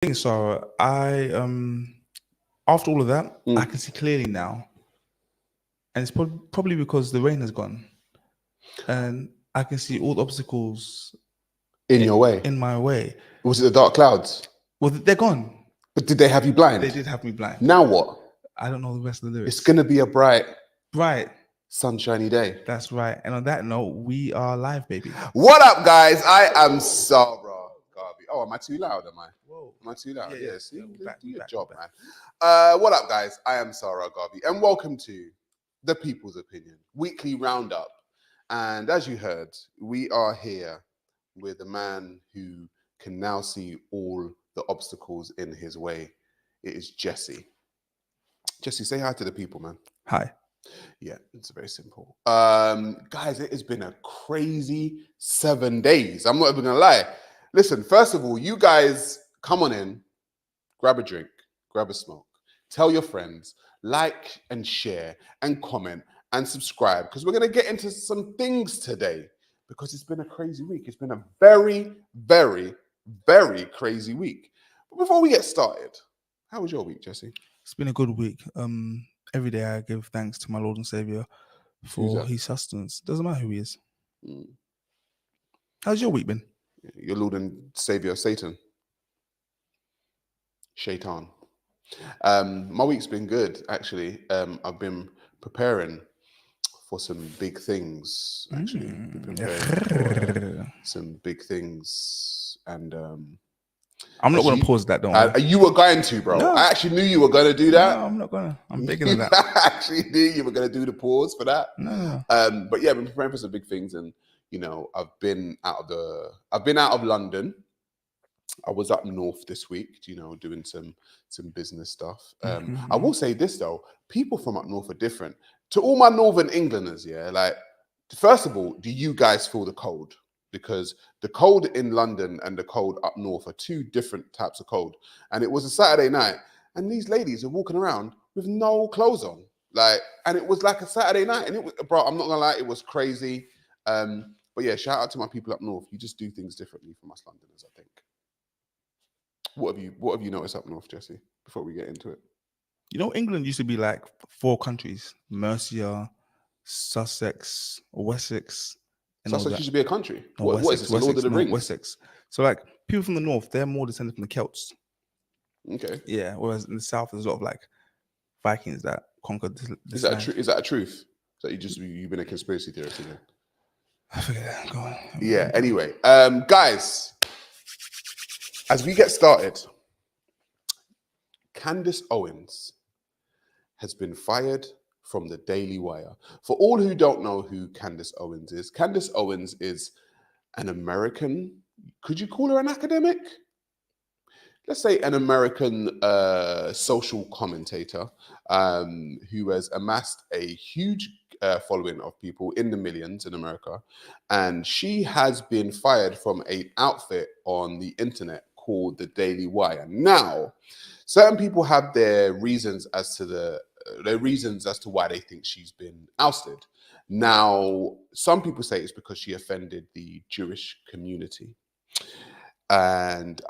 Thing, Sarah, I after all of that, I can see clearly now, and it's probably because the rain has gone, and I can see all the obstacles in your way. in my way. Was it the dark clouds? Well, they're gone. But did they have you blind? They did have me blind. Now what? I don't know the rest of the lyrics. It's gonna be a bright, sunshiny day. That's right. And on that note, we are live, baby. What up, guys? I am Sa Ra Garvey. Oh, am I too loud? Am I? Whoa. Am I too loud? Yeah. See, Back, do your back, job, back. man. What up, guys? I am Sa Ra Garvey, and welcome to The People's Opinion Weekly Roundup. And as you heard, we are here with a man who can now see all the obstacles in his way. It is Jesse. Jesse, say hi to the people, man. Hi. Yeah, it's very simple. Guys, it has been a crazy 7 days. I'm not even gonna lie. Listen, first of all, you guys come on in, grab a drink, grab a smoke, tell your friends, like and share and comment and subscribe, because we're gonna get into some things today, because it's been a crazy week. It's been a very, very, very crazy week. But before we get started, how was your week, Jesse? It's been a good week. Every day I give thanks to my Lord and Savior for his sustenance. Doesn't matter who he is. How's your week been? Your Lord and Savior, Satan. Shaitan. My week's been good, actually. I've been preparing for some big things, actually. Been preparing for some big things. And I'm not going to pause that, don't I? You were going to, bro. No. I actually knew you were going to do that. No, I'm not going to. I'm bigger than that. I actually knew you were going to do the pause for that. No. But yeah, I've been preparing for some big things, and you know, I've been out of London. I was up north this week, you know, doing some business stuff. I will say this though, people from up north are different. To all my Northern Englanders, yeah, like, first of all, do you guys feel the cold? Because the cold in London and the cold up north are two different types of cold. And it was a Saturday night, and these ladies are walking around with no clothes on. Like, and it was like a Saturday night, and it was, bro, I'm not gonna lie, it was crazy. But yeah, shout out to my people up north. You just do things differently from us Londoners, I think. What have you noticed up north, Jesse, before we get into it? You know, England used to be like 4 countries: Mercia, Sussex, Wessex. Sussex used to be a country. No, what is this, Lord of the Rings? Wessex. So like people from the north, they're more descended from the Celts. Okay. Yeah, whereas in the south, there's a lot of like Vikings that conquered this Is that a truth? That you've been a conspiracy theorist again? I forget that. Go on. Yeah. Anyway, guys, as we get started, Candace Owens has been fired from the Daily Wire. For all who don't know who Candace Owens is an American. Could you call her an academic? Let's say an American social commentator who has amassed a huge following of people in the millions in America. And she has been fired from an outfit on the internet called the Daily Wire. Now, certain people have their reasons as to why they think she's been ousted. Now, some people say it's because she offended the Jewish community. And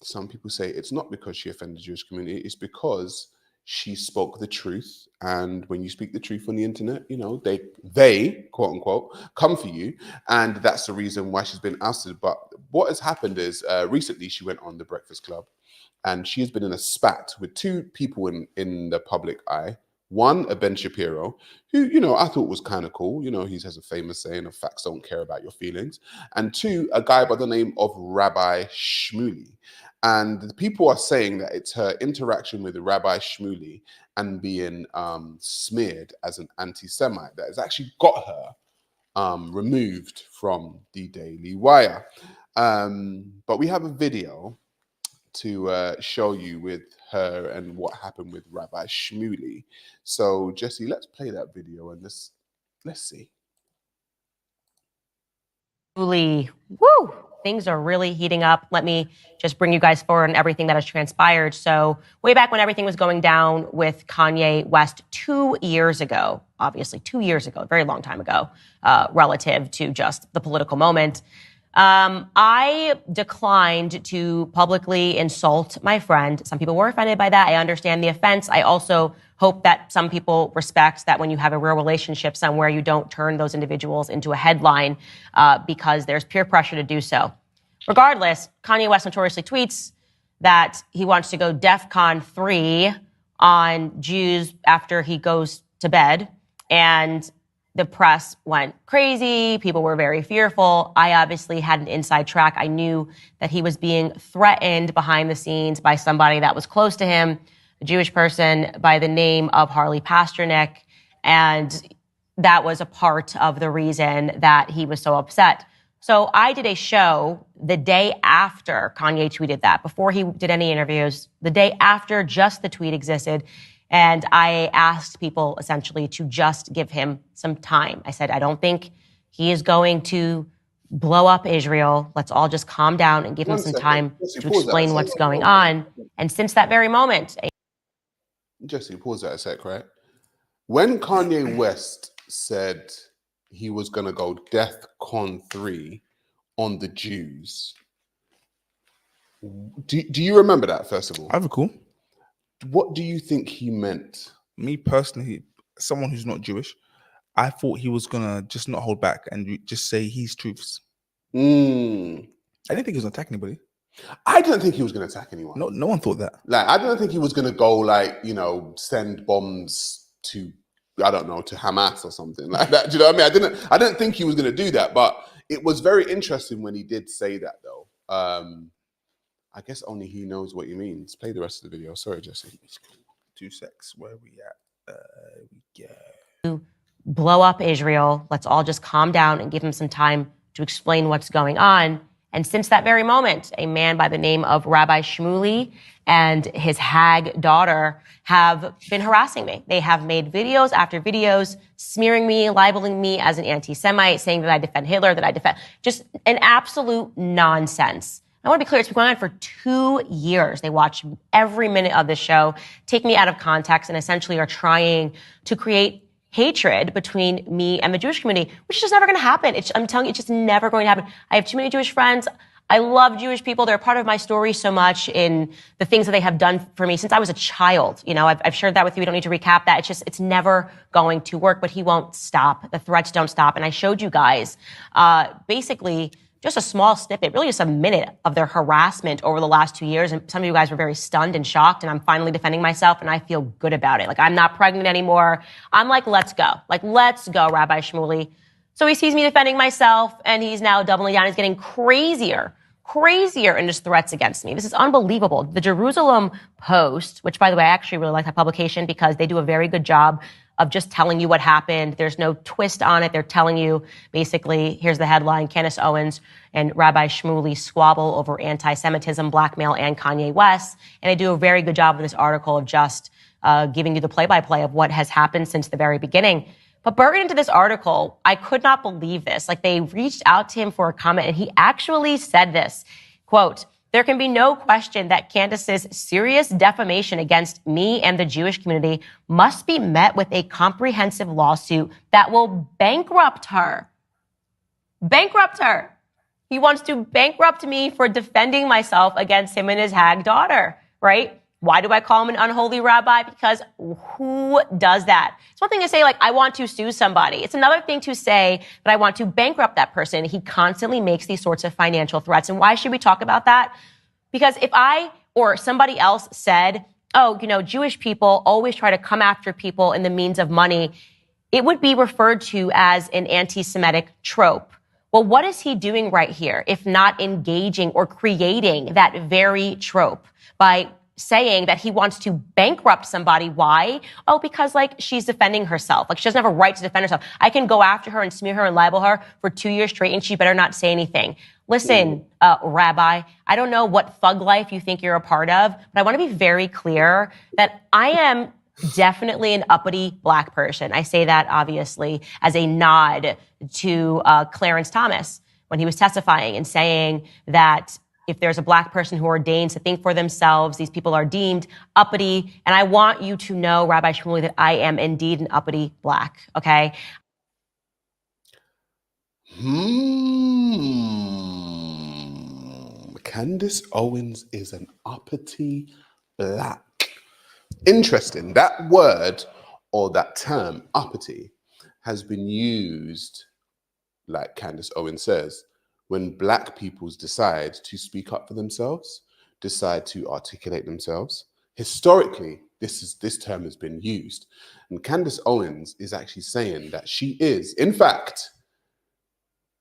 some people say it's not because she offended the Jewish community, it's because she spoke the truth. And when you speak the truth on the internet, you know, they quote unquote, come for you. And that's the reason why she's been ousted. But what has happened is recently she went on The Breakfast Club, and she has been in a spat with 2 people in the public eye. One, a Ben Shapiro, who, you know, I thought was kind of cool. You know, he has a famous saying of facts don't care about your feelings. And 2, a guy by the name of Rabbi Shmuley. And the people are saying that it's her interaction with Rabbi Shmuley and being smeared as an anti-Semite that has actually got her removed from the Daily Wire. But we have a video to show you with her and what happened with Rabbi Shmuley. So Jesse, let's play that video and let's see. Woo! Things are really heating up. Let me just bring you guys forward on everything that has transpired. So way back when everything was going down with Kanye West 2 years ago, obviously 2 years ago, a very long time ago, relative to just the political moment, I declined to publicly insult my friend. Some people were offended by that. I understand the offense. I also hope that some people respect that when you have a real relationship somewhere, you don't turn those individuals into a headline because there's peer pressure to do so. Regardless, Kanye West notoriously tweets that he wants to go DEFCON 3 on Jews after he goes to bed. And the press went crazy. People were very fearful. I obviously had an inside track. I knew that he was being threatened behind the scenes by somebody that was close to him, a Jewish person by the name of Harley Pasternak. And that was a part of the reason that he was so upset. So I did a show the day after Kanye tweeted that, before he did any interviews, the day after just the tweet existed. And I asked people essentially to just give him some time. I said, I don't think he is going to blow up Israel. Let's all just calm down and give him some time to explain what's going on. And since that very moment... Jesse, pause that a sec, right? When Kanye West said he was going to go DEFCON 3 on the Jews, do you remember that, first of all? I recall. What do you think he meant? Me personally, someone who's not Jewish, I thought he was gonna just not hold back and just say his truths. I didn't think he was gonna attack anybody. I didn't think he was gonna attack anyone. No one thought that. Like, I didn't think he was gonna go, like, you know, send bombs to, I don't know, to Hamas or something like that. Do you know what I mean? I didn't think he was gonna do that, but it was very interesting when he did say that, though. I guess only he knows what he means. Play the rest of the video. Sorry, Jesse. 2 secs. Where are we at? We go. Blow up Israel. Let's all just calm down and give him some time to explain what's going on. And since that very moment, a man by the name of Rabbi Shmuley and his hag daughter have been harassing me. They have made videos after videos smearing me, libeling me as an anti-Semite, saying that I defend Hitler, that I defend... Just an absolute nonsense. I want to be clear, it's been going on for 2 years. They watch every minute of the show, take me out of context, and essentially are trying to create hatred between me and the Jewish community, which is just never going to happen. I'm telling you, it's just never going to happen. I have too many Jewish friends. I love Jewish people. They're a part of my story so much in the things that they have done for me since I was a child. You know, I've shared that with you. We don't need to recap that. It's never going to work, but he won't stop. The threats don't stop. And I showed you guys, basically, just a small snippet, really just a minute of their harassment over the last 2 years. And some of you guys were very stunned and shocked, and I'm finally defending myself, and I feel good about it. Like, I'm not pregnant anymore. I'm like, let's go. Like, let's go, Rabbi Shmuley. So he sees me defending myself, and he's now doubling down. He's getting crazier in his threats against me. This is unbelievable. The Jerusalem Post, which, by the way, I actually really like that publication because they do a very good job of just telling you what happened. There's no twist on it. They're telling you, basically, here's the headline: Candace Owens and Rabbi Shmuley squabble over anti-Semitism, blackmail, and Kanye West. And they do a very good job in this article of just giving you the play-by-play of what has happened since the very beginning. But buried into this article, I could not believe this. Like, they reached out to him for a comment, and he actually said this, quote, "There can be no question that Candace's serious defamation against me and the Jewish community must be met with a comprehensive lawsuit that will bankrupt her." Bankrupt her. He wants to bankrupt me for defending myself against him and his hag daughter, right? Why do I call him an unholy rabbi? Because who does that? It's one thing to say, like, I want to sue somebody. It's another thing to say that I want to bankrupt that person. He constantly makes these sorts of financial threats. And why should we talk about that? Because if I or somebody else said, oh, you know, Jewish people always try to come after people in the means of money, it would be referred to as an anti-Semitic trope. Well, what is he doing right here if not engaging or creating that very trope by saying that he wants to bankrupt somebody? Why? Oh, because, like, she's defending herself. Like, she doesn't have a right to defend herself. I can go after her and smear her and libel her for 2 years straight, and she better not say anything. Listen, Rabbi, I don't know what thug life you think you're a part of, but I want to be very clear that I am definitely an uppity black person. I say that, obviously, as a nod to Clarence Thomas when he was testifying and saying that if there's a black person who ordains to think for themselves, these people are deemed uppity. And I want you to know, Rabbi Shmuley, that I am indeed an uppity black, okay? Candace Owens is an uppity black. Interesting. That word or that term, uppity, has been used, like Candace Owens says, when black peoples decide to speak up for themselves, decide to articulate themselves. Historically, this term has been used. And Candace Owens is actually saying that she is, in fact,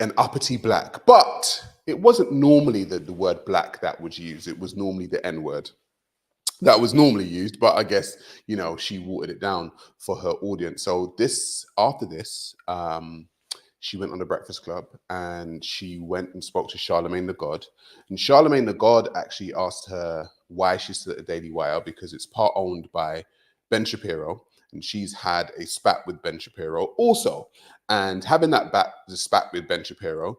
an uppity black. But it wasn't normally the word black that was used. It was normally the N-word that was normally used. But I guess, you know, she watered it down for her audience. So after this, she went on the Breakfast Club and she went and spoke to Charlemagne the God. And Charlemagne the God actually asked her why she's still at the Daily Wire, because it's part owned by Ben Shapiro. And she's had a spat with Ben Shapiro also. And having the spat with Ben Shapiro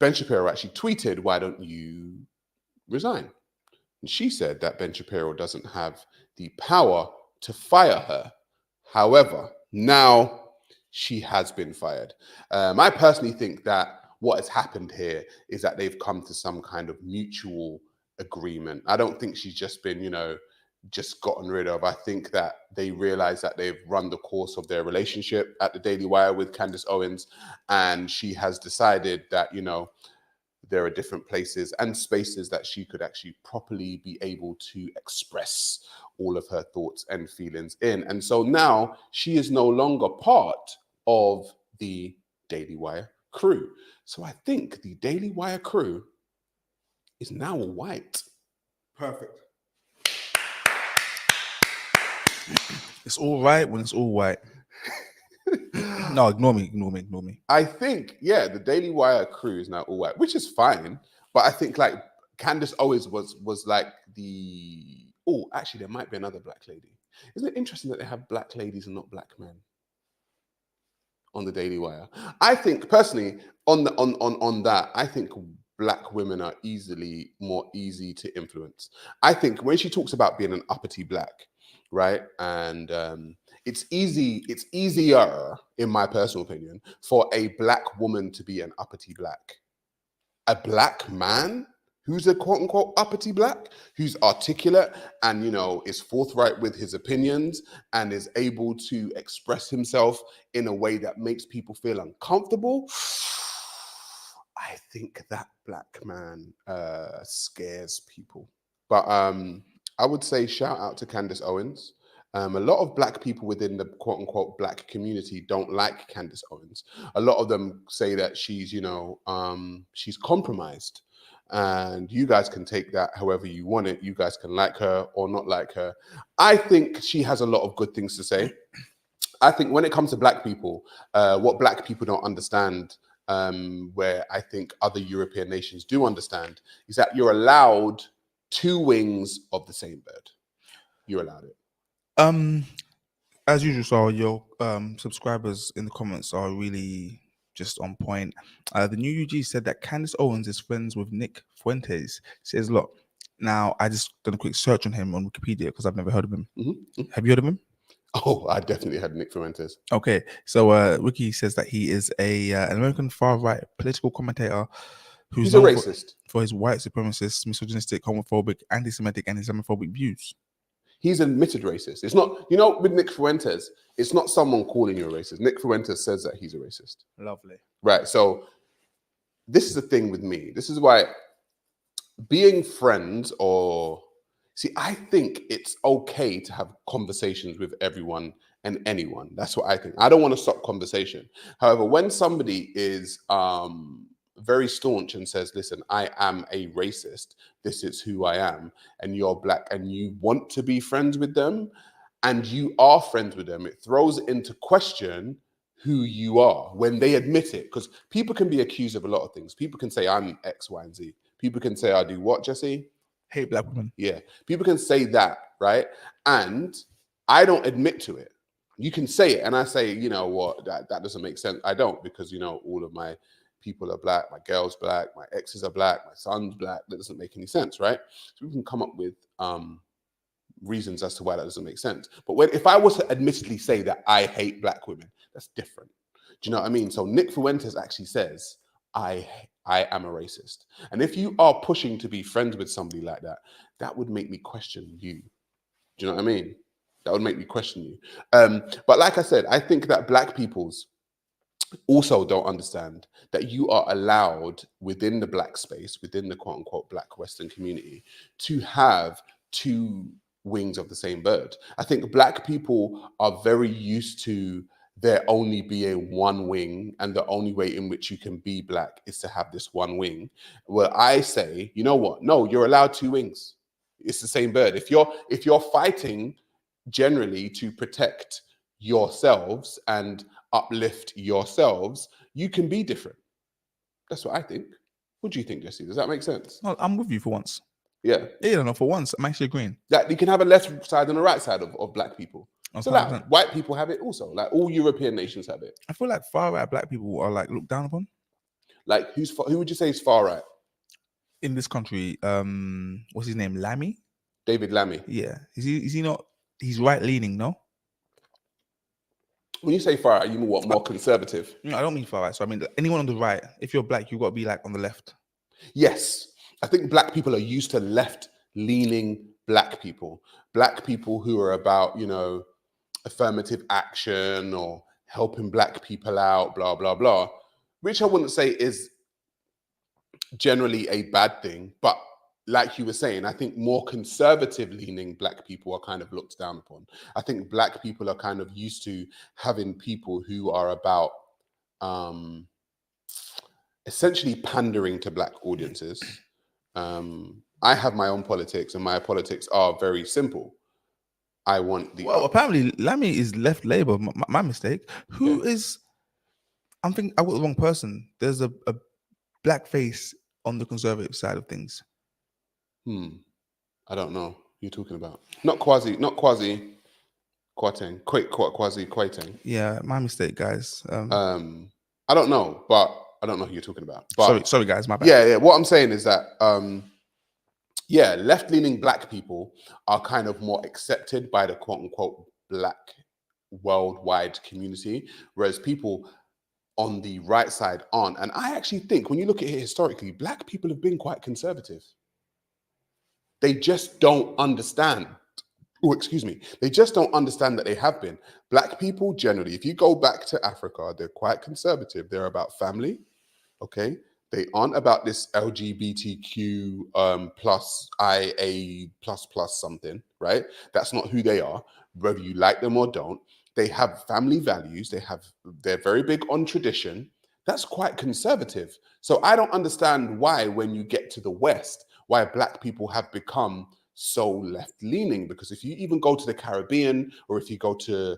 actually tweeted, "Why don't you resign?" And she said that Ben Shapiro doesn't have the power to fire her. However, now she has been fired. I personally think that what has happened here is that they've come to some kind of mutual agreement. I don't think she's just been, just gotten rid of. I think that they realize that they've run the course of their relationship at the Daily Wire with Candace Owens, and she has decided that, there are different places and spaces that she could actually properly be able to express all of her thoughts and feelings in. And so now she is no longer part of the Daily Wire crew. So I think the Daily Wire crew is now white. Perfect. It's all right when it's all white. No, ignore me. I think, the Daily Wire crew is now all white, which is fine. But I think like Candace Owens was like actually there might be another black lady. Isn't it interesting that they have black ladies and not black men on the Daily Wire? I think personally on that, I think black women are more easy to influence. I think when she talks about being an uppity black, right? And it's easier, in my personal opinion, for a black woman to be an uppity black. A black man who's a quote unquote uppity black, who's articulate and, is forthright with his opinions and is able to express himself in a way that makes people feel uncomfortable. I think that black man scares people. But I would say shout out to Candace Owens. A lot of black people within the quote unquote black community don't like Candace Owens. A lot of them say that she's, she's compromised. And you guys can take that however you want it. You guys can like her or not like her. I think she has a lot of good things to say. I think when it comes to black people, what black people don't understand, where I think other European nations do understand, is that you're allowed two wings of the same bird. You're allowed it. As usual, so your subscribers in the comments are really just on point. The new UG said that Candace Owens is friends with Nick Fuentes. Says a lot. Now, I just done a quick search on him on Wikipedia because I've never heard of him. Mm-hmm. Have you heard of him? Oh, I definitely had Nick Fuentes. Okay, so Wiki says that he is an American far-right political commentator who's a racist for his white supremacist, misogynistic, homophobic, anti-Semitic, and Islamophobic views. He's admitted racist. It's not, with Nick Fuentes, it's not someone calling you a racist. Nick Fuentes says that he's a racist. Lovely. Right. So this is the thing with me. This is why being friends I think it's okay to have conversations with everyone and anyone. That's what I think. I don't want to stop conversation. However, when somebody is very staunch and says, listen, I am a racist, this is who I am, and you're black and you want to be friends with them and you are friends with them, it throws into question who you are when they admit it. Because people can be accused of a lot of things. People can say I'm X, Y, and Z. People can say I do what, Jesse? Hate black women. Yeah. People can say that, right? And I don't admit to it. You can say it and I say, you know what, that doesn't make sense. I don't, because, all of my people are black, my girl's black, my exes are black, my son's black. That doesn't make any sense, right? So we can come up with reasons as to why that doesn't make sense. But if I was to admittedly say that I hate black women, that's different. Do you know what I mean? So Nick Fuentes actually says, I I am a racist. And if you are pushing to be friends with somebody like that, that would make me question you. Do you know what I mean? That would make me question you. But like I said, I think that black peoples also don't understand that you are allowed within the black space, within the quote unquote black Western community, to have two wings of the same bird. I think black people are very used to there only being one wing, and the only way in which you can be black is to have this one wing. Well, I say, you know what? No, you're allowed two wings. It's the same bird. If you're fighting generally to protect yourselves and uplift yourselves, you can be different. That's what I think. What do you think, Jesse? Does that make sense? No, I'm with you for once. Yeah. Yeah, no, for once, I'm actually agreeing. That you can have a left side and a right side of black people. That's So like 100%. white people have it also. Like all European nations have it. I feel like far right black people are like looked down upon Like who would you say is far right? in this country. What's his name? Lammy? David Lammy. Yeah. Is he not? He's right leaning, no? When you say far right, you mean what? More conservative? No, I don't mean far right. So I mean anyone on the right. If you're black, you've got to be like on the left. Yes. I think black people are used to left-leaning black people who are about, affirmative action or helping black people out, blah, blah, blah, which I wouldn't say is generally a bad thing. But like you were saying, I think more conservative-leaning black people are kind of looked down upon. I think black people are kind of used to having people who are about essentially pandering to black audiences. I have my own politics, and my politics are very simple. I want the apparently Lammy is left Labour. My mistake. Who is? I'm thinking I got the wrong person. There's a black face on the conservative side of things. I don't know who you're talking about. Not Kwasi Kwarteng. Kwasi Kwarteng. Yeah, my mistake, guys. I don't know, but I don't know who you're talking about. But sorry, guys, my bad. Yeah. What I'm saying is that left-leaning black people are kind of more accepted by the quote-unquote black worldwide community, whereas people on the right side aren't. And I actually think when you look at it historically, black people have been quite conservative. They just don't understand. They just don't understand that they have been. Black people generally, if you go back to Africa, they're quite conservative. They're about family, okay? They aren't about this LGBTQ plus IA plus something, right? That's not who they are, whether you like them or don't. They have family values. They're very big on tradition. That's quite conservative. So I don't understand why, when you get to the West, why black people have become so left-leaning. Because if you even go to the Caribbean, or if you go to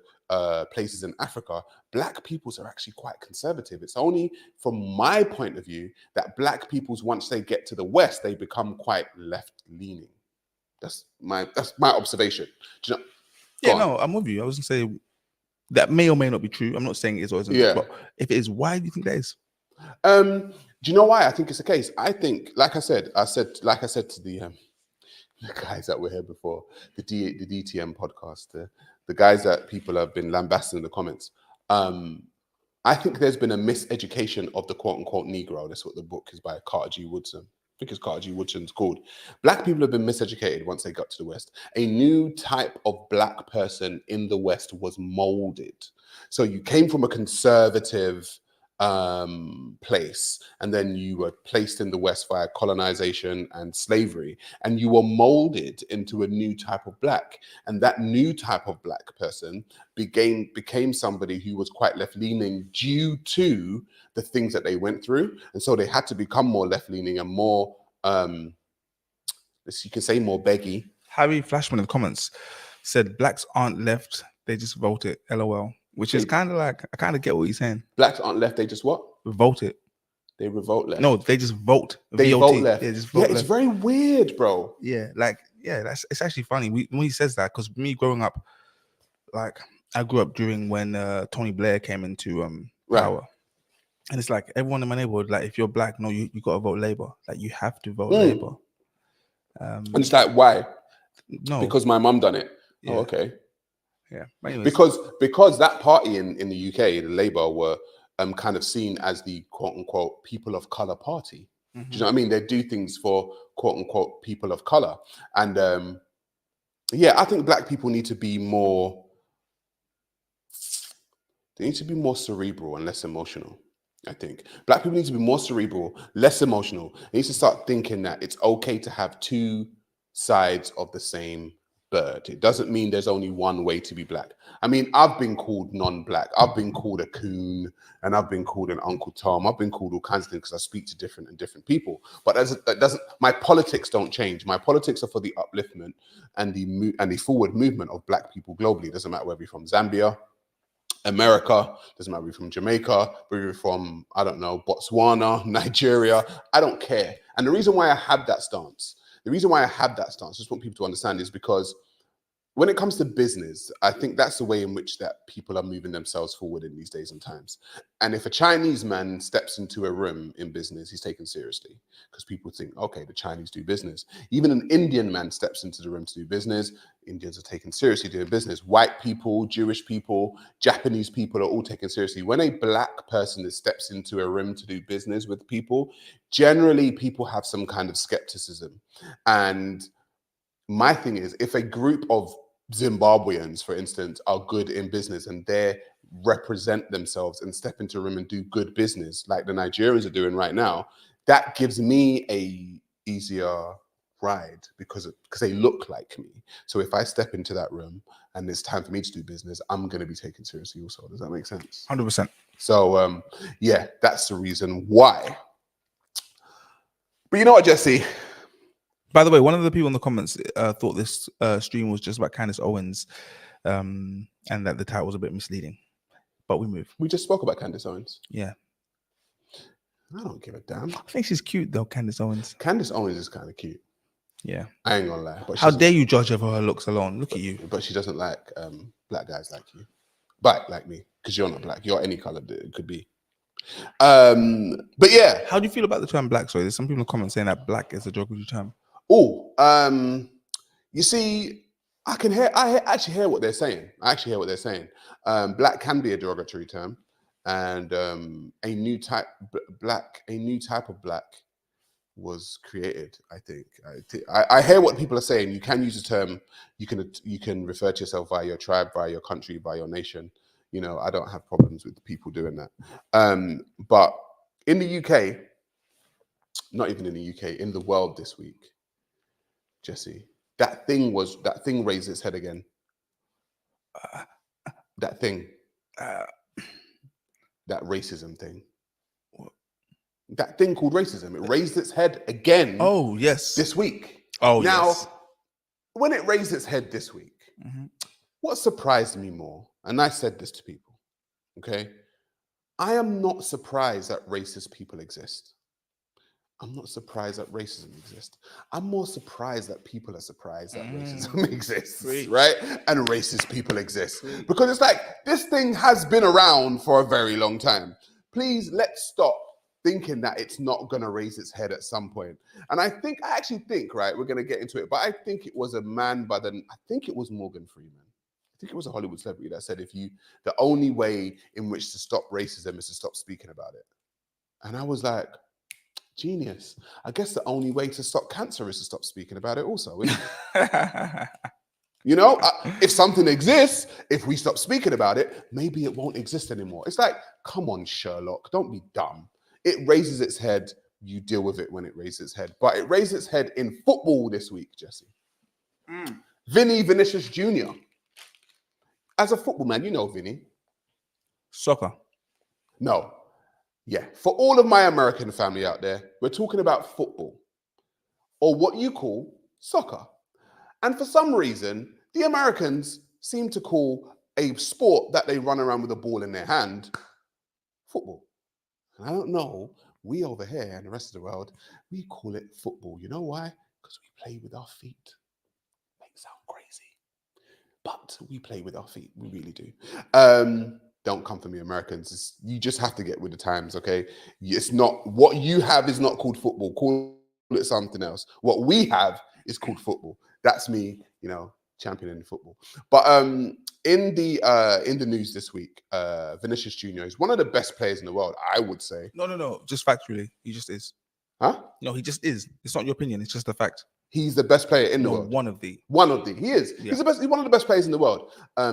places in Africa, black peoples are actually quite conservative. It's only from my point of view that black peoples, once they get to the West, they become quite left-leaning. That's my observation. Do you know? Yeah, no, I'm with you. I was gonna say that may or may not be true. I'm not saying it is or isn't. Yeah. But if it is, why do you think that is? Do you know why I think it's the case? I think, like I said to the guys that were here before, the DTM podcast, the guys that people have been lambasting in the comments. I think there's been a miseducation of the quote unquote Negro. That's what the book is by Carter G. Woodson. I think it's Carter G. Woodson's called. Black people have been miseducated once they got to the West. A new type of black person in the West was molded. So you came from a conservative place, and then you were placed in the West via colonization and slavery, and you were molded into a new type of black. And that new type of black person became somebody who was quite left-leaning due to the things that they went through. And so they had to become more left-leaning and more, you can say more beggy. Harry Flashman in the comments said blacks aren't left, they just vote it, LOL. Which is kind of like, I kind of get what he's saying. Blacks aren't left, they just what? Vote it. They revolt left. No, they just vote. They V-O-T. vote left. Yeah, just vote it's left. very weird, bro. Yeah, it's actually funny when he says that, because me growing up, like I grew up during when Tony Blair came into power. Right. And it's like everyone in my neighborhood, like if you're black, no, you got to vote Labour. Like you have to vote Labour. And it's like, why? No. Because my mum done it. Yeah. Oh, okay. Yeah. Anyways. Because that party in the UK, the Labour, were kind of seen as the quote unquote people of color party. Do you know what I mean? They do things for quote unquote people of color. And yeah, I think black people need to be more, they need to be more cerebral and less emotional. I think black people need to be more cerebral, less emotional. They need to start thinking that it's okay to have two sides of the same bird. It doesn't mean there's only one way to be black. I mean, I've been called non-black. I've been called a coon, and I've been called an Uncle Tom. I've been called all kinds of things because I speak to different people. But that doesn't. My politics don't change. My politics are for the upliftment and the forward movement of black people globally. It doesn't matter whether you're from Zambia, America, doesn't matter if you're from Jamaica, whether you're from, I don't know, Botswana, Nigeria, I don't care. And the reason why I have that stance, just want people to understand, is because when it comes to business, I think that's the way in which that people are moving themselves forward in these days and times. And if a Chinese man steps into a room in business, he's taken seriously because people think, okay, the Chinese do business. Even an Indian man steps into the room to do business, Indians are taken seriously doing business. White people, Jewish people, Japanese people are all taken seriously. When a black person steps into a room to do business with people, generally people have some kind of skepticism. And my thing is, if a group of Zimbabweans, for instance, are good in business and they represent themselves and step into a room and do good business like the Nigerians are doing right now, that gives me a easier ride because they look like me. So if I step into that room and it's time for me to do business, I'm going to be taken seriously also. Does that make sense? 100%. So yeah, that's the reason why. But you know what, Jesse? By the way, one of the people in the comments thought this stream was just about Candace Owens, and that the title was a bit misleading. But we move. We just spoke about Candace Owens. Yeah. I don't give a damn. I think she's cute though, Candace Owens. Candace Owens is kind of cute. Yeah. I ain't gonna lie. But how dare you judge her for her looks alone? Look at you. But she doesn't like black guys like you. But like me, because you're not black. You're any color that it could be. But yeah. How do you feel about the term black? Sorry, there's some people in the comments saying that black is a derogatory term. Oh, you see, I actually hear what they're saying. Black can be a derogatory term, and a new type of black was created. I think I hear what people are saying. You can use the term. You can refer to yourself via your tribe, via your country, via your nation. You know, I don't have problems with people doing that. But in the UK, not even in the UK, in the world this week, Jesse, that thing raised its head again. That racism thing. That thing called racism. It raised its head again. Oh, yes. This week. Oh, now, yes. When it raised its head this week, what surprised me more, and I said this to people, okay? I am not surprised that racist people exist. I'm not surprised that racism exists. I'm more surprised that people are surprised that racism exists, right? And racist people exist. Because it's like, this thing has been around for a very long time. Please, let's stop thinking that it's not going to raise its head at some point. And I actually think, right, we're going to get into it, but I think it was a man I think it was Morgan Freeman. I think it was a Hollywood celebrity that said, the only way in which to stop racism is to stop speaking about it. And I was like, genius. I guess the only way to stop cancer is to stop speaking about it also. You know, if something exists, if we stop speaking about it, maybe it won't exist anymore. It's like, come on, Sherlock, don't be dumb. It raises its head, you deal with it when it raises its head. But it raised its head in football this week, Jesse. Vinicius Jr. As a football man, you know Vinny. Soccer. No. Yeah. For all of my American family out there, we're talking about football, or what you call soccer. And for some reason, the Americans seem to call a sport that they run around with a ball in their hand football. And I don't know, we over here and the rest of the world, we call it football. You know why? Because we play with our feet. Makes sound crazy. But we play with our feet. We really do. Don't come for me, Americans. You just have to get with the times, okay? It's not, what you have is not called football. Call it something else. What we have is called football. That's me, you know, champion in football. But in the news this week, Vinicius Junior is one of the best players in the world, I would say. No. Just factually, he just is. Huh? No, he just is. It's not your opinion. It's just a fact. He's the best player in the world. One of the. He is. Yeah. He's the best. He's one of the best players in the world.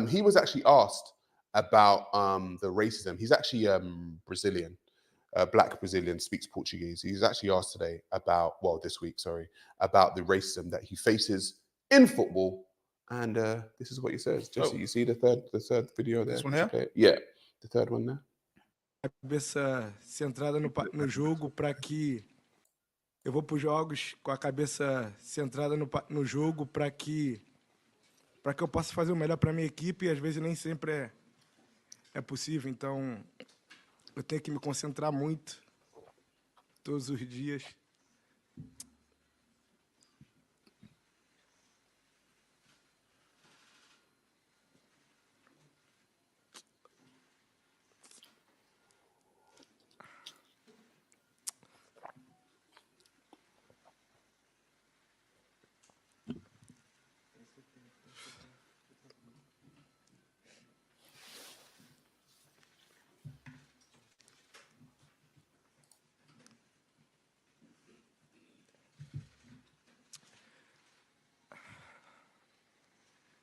He was actually asked about the racism. He's actually Brazilian, black Brazilian, speaks Portuguese. He's actually asked today about, this week, about the racism that he faces in football. And this is what he says. Jesse, you see the third video there? This one here? Yeah, the third one there. Cabeça centrada no jogo para que eu vou para os jogos com a cabeça centrada no jogo para que eu possa fazer o melhor para minha equipe, e às vezes nem sempre é possível. Então eu tenho que me concentrar muito todos os dias.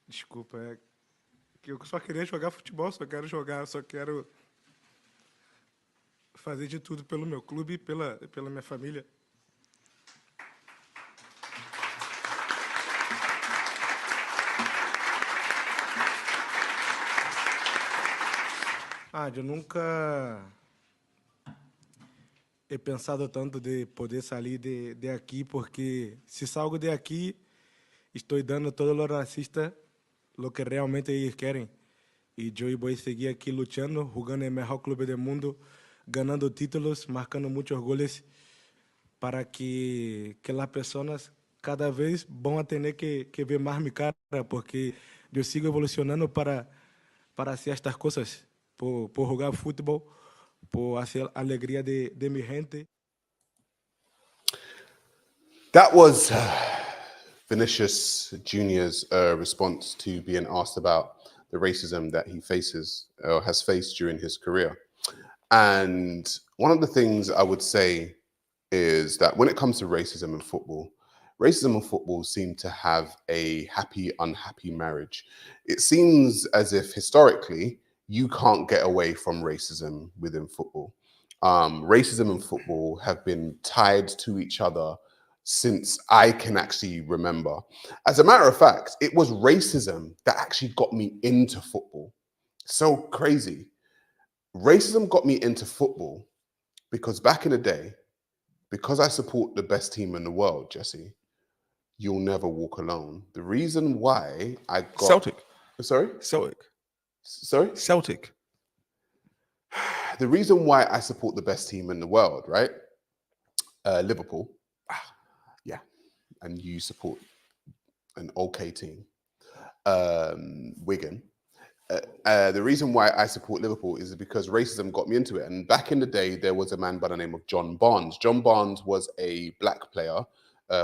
Desculpa, é que eu só queria jogar futebol, só quero fazer de tudo pelo meu clube e pela minha família. Eu nunca he pensado tanto de poder sair de aqui, porque se salgo de aqui, estou dando a todos os racistas lo que realmente ellos quieren. Y yo voy a seguir aquí luchando, jugando en el mejor club del mundo, ganando títulos, marcando muchos goles, para que las personas cada vez van a tener que ver más mi cara, porque yo sigo evolucionando para hacer estas cosas, por jugar fútbol, por hacer alegría de mi gente. That was Vinicius Junior's response to being asked about the racism that he faces or has faced during his career. And one of the things I would say is that when it comes to racism in football seem to have a happy, unhappy marriage. It seems as if historically you can't get away from racism within football. Racism and football have been tied to each other since I can actually remember. As a matter of fact, it was racism that actually got me into football. So crazy. Racism got me into football because back in the day, because I support the best team in the world, Jesse, you'll never walk alone. The reason why I got... Celtic. Sorry? Celtic. Sorry? Celtic. The reason why I support the best team in the world, right? Liverpool. Yeah. And you support an okay team. Wigan. The reason why I support Liverpool is because racism got me into it. And back in the day, there was a man by the name of John Barnes. John Barnes was a black player,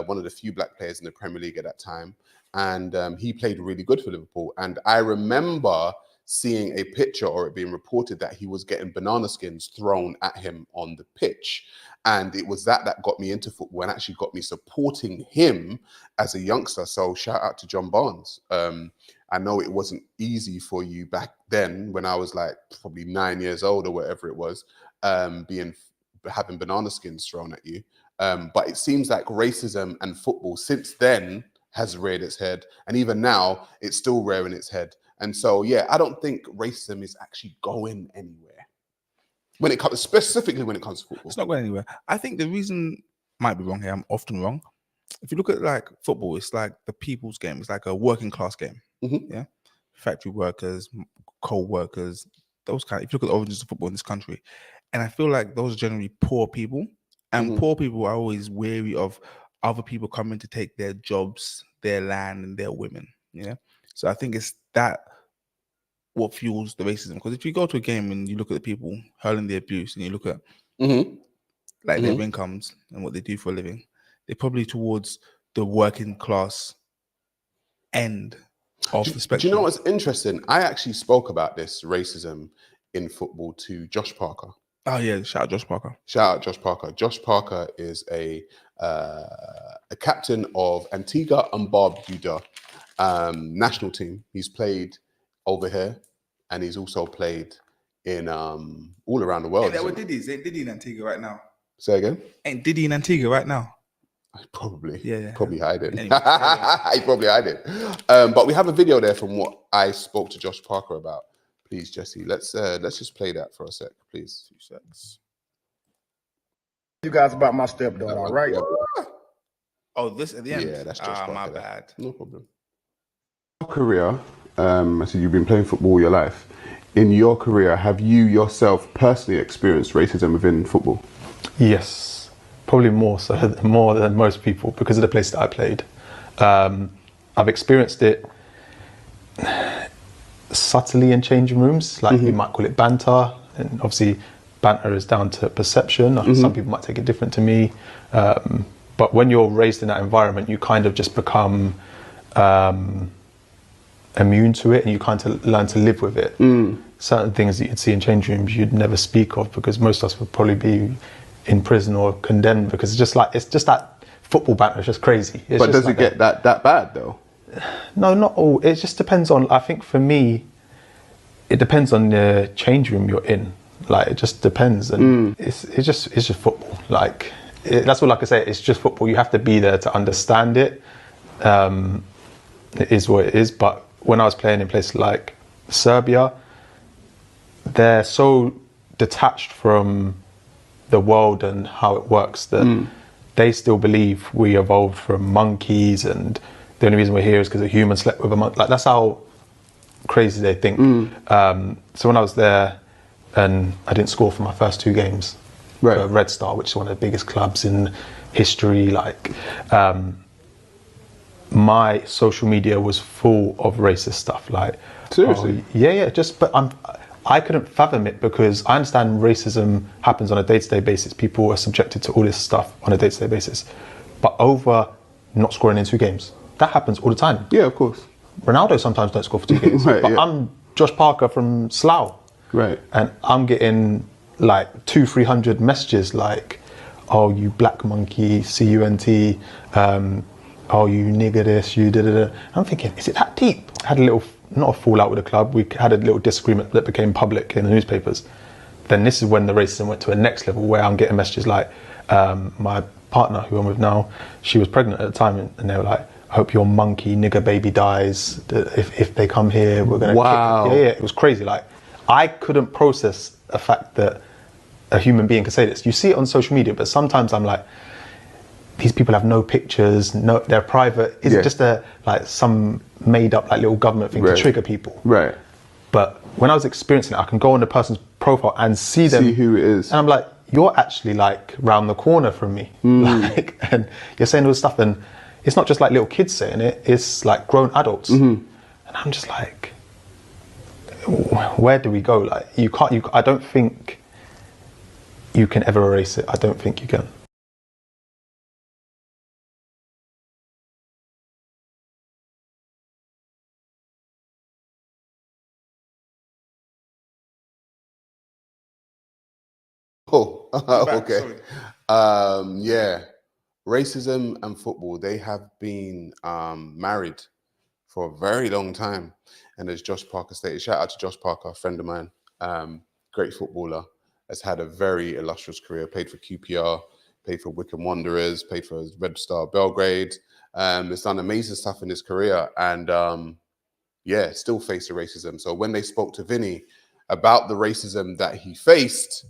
one of the few black players in the Premier League at that time. And he played really good for Liverpool. And I remember seeing a picture or it being reported that he was getting banana skins thrown at him on the pitch. And it was that got me into football and actually got me supporting him as a youngster. So shout out to John Barnes. I know it wasn't easy for you back then when I was like probably 9 years old or whatever it was, having banana skins thrown at you. But it seems like racism and football since then has reared its head. And even now, it's still rearing its head. And so, yeah, I don't think racism is actually going anywhere. When it comes, specifically when it comes to football. It's not going anywhere. I think the reason, might be wrong here, I'm often wrong. If you look at like football, it's like the people's game. It's like a working class game. Mm-hmm. Yeah. Factory workers, coal workers, those kind. If you look at the origins of football in this country, and I feel like those are generally poor people, and poor people are always wary of other people coming to take their jobs, their land, and their women. Yeah. So I think it's that what fuels the racism. Because if you go to a game and you look at the people hurling the abuse, and you look at their incomes and what they do for a living, they're probably towards the working class end of the Do spectrum. you know what's interesting? I actually spoke about this racism in football to Josh Parker. Oh yeah, shout out Josh Parker. Shout out Josh Parker. Josh Parker is a captain of Antigua and Barbuda national team. He's played over here, and he's also played in all around the world. Ain't Diddy in Antigua right now? Say again? Ain't Diddy in Antigua right now? Probably. Yeah. Probably hiding. Anyway, He probably hiding. But we have a video there from what I spoke to Josh Parker about. Please, Jesse, let's just play that for a sec, please. 2 seconds. You guys about my stepdaughter, all right? Oh, this at the end? Yeah, that's Josh Parker. My there. bad. No problem. Your career, I said you've been playing football all your life. In your career, have you yourself personally experienced racism within football? Yes, probably more than most people because of the place that I played. I've experienced it subtly in changing rooms, like you might call it banter, and obviously banter is down to perception. Some people might take it different to me, but when you're raised in that environment, you kind of just become immune to it, and you kind of learn to live with it. Certain things that you'd see in change rooms you'd never speak of because most of us would probably be in prison or condemned because it's just that football banter is just crazy. But does it get that bad though? No, not all. It just depends on, I think for me, it depends on the change room you're in. Like it just depends, and it's just football. Like that's all I can say. It's just football. You have to be there to understand it. It is what it is. But when I was playing in places like Serbia, they're so detached from the world and how it works that they still believe we evolved from monkeys, and the only reason we're here is because a human slept with a monkey. Like that's how crazy they think. So when I was there, and I didn't score for my first 2 games. Right. Red Star, which is one of the biggest clubs in history. Like, my social media was full of racist stuff. Like, seriously? Yeah. But I couldn't fathom it because I understand racism happens on a day-to-day basis. People are subjected to all this stuff on a day-to-day basis. But over not scoring in 2 games, that happens all the time. Yeah, of course. Ronaldo sometimes don't score for 2 games. Right, but yeah. I'm Josh Parker from Slough. Right. And I'm getting like 200-300 messages like, oh, you black monkey, CUNT, oh, you nigger this, you da-da-da. I'm thinking, is it that deep? I had a little, not a fallout with the club, we had a little disagreement that became public in the newspapers. Then this is when the racism went to a next level where I'm getting messages like, my partner who I'm with now, she was pregnant at the time and they were like, I hope your monkey nigger baby dies. If they come here, we're gonna kick. Yeah, it was crazy. Like, I couldn't process the fact that a human being could say this. You see it on social media, but sometimes I'm like, these people have no pictures, no, they're private. Is it just some made up like little government thing to trigger people? Right. But when I was experiencing it, I can go on the person's profile and see them. See who it is. And I'm like, you're actually like round the corner from me. Like, and you're saying all this stuff, and it's not just like little kids saying it, it's like grown adults. And I'm just like, where do we go? Like, I don't think you can ever erase it. I don't think you can. Oh, okay. Yeah, racism and football, they have been married for a very long time. And as Josh Parker stated, shout out to Josh Parker, a friend of mine, great footballer, has had a very illustrious career, played for QPR, played for Wycombe Wanderers, played for Red Star Belgrade, has done amazing stuff in his career, and still faced the racism. So when they spoke to Vinny about the racism that he faced,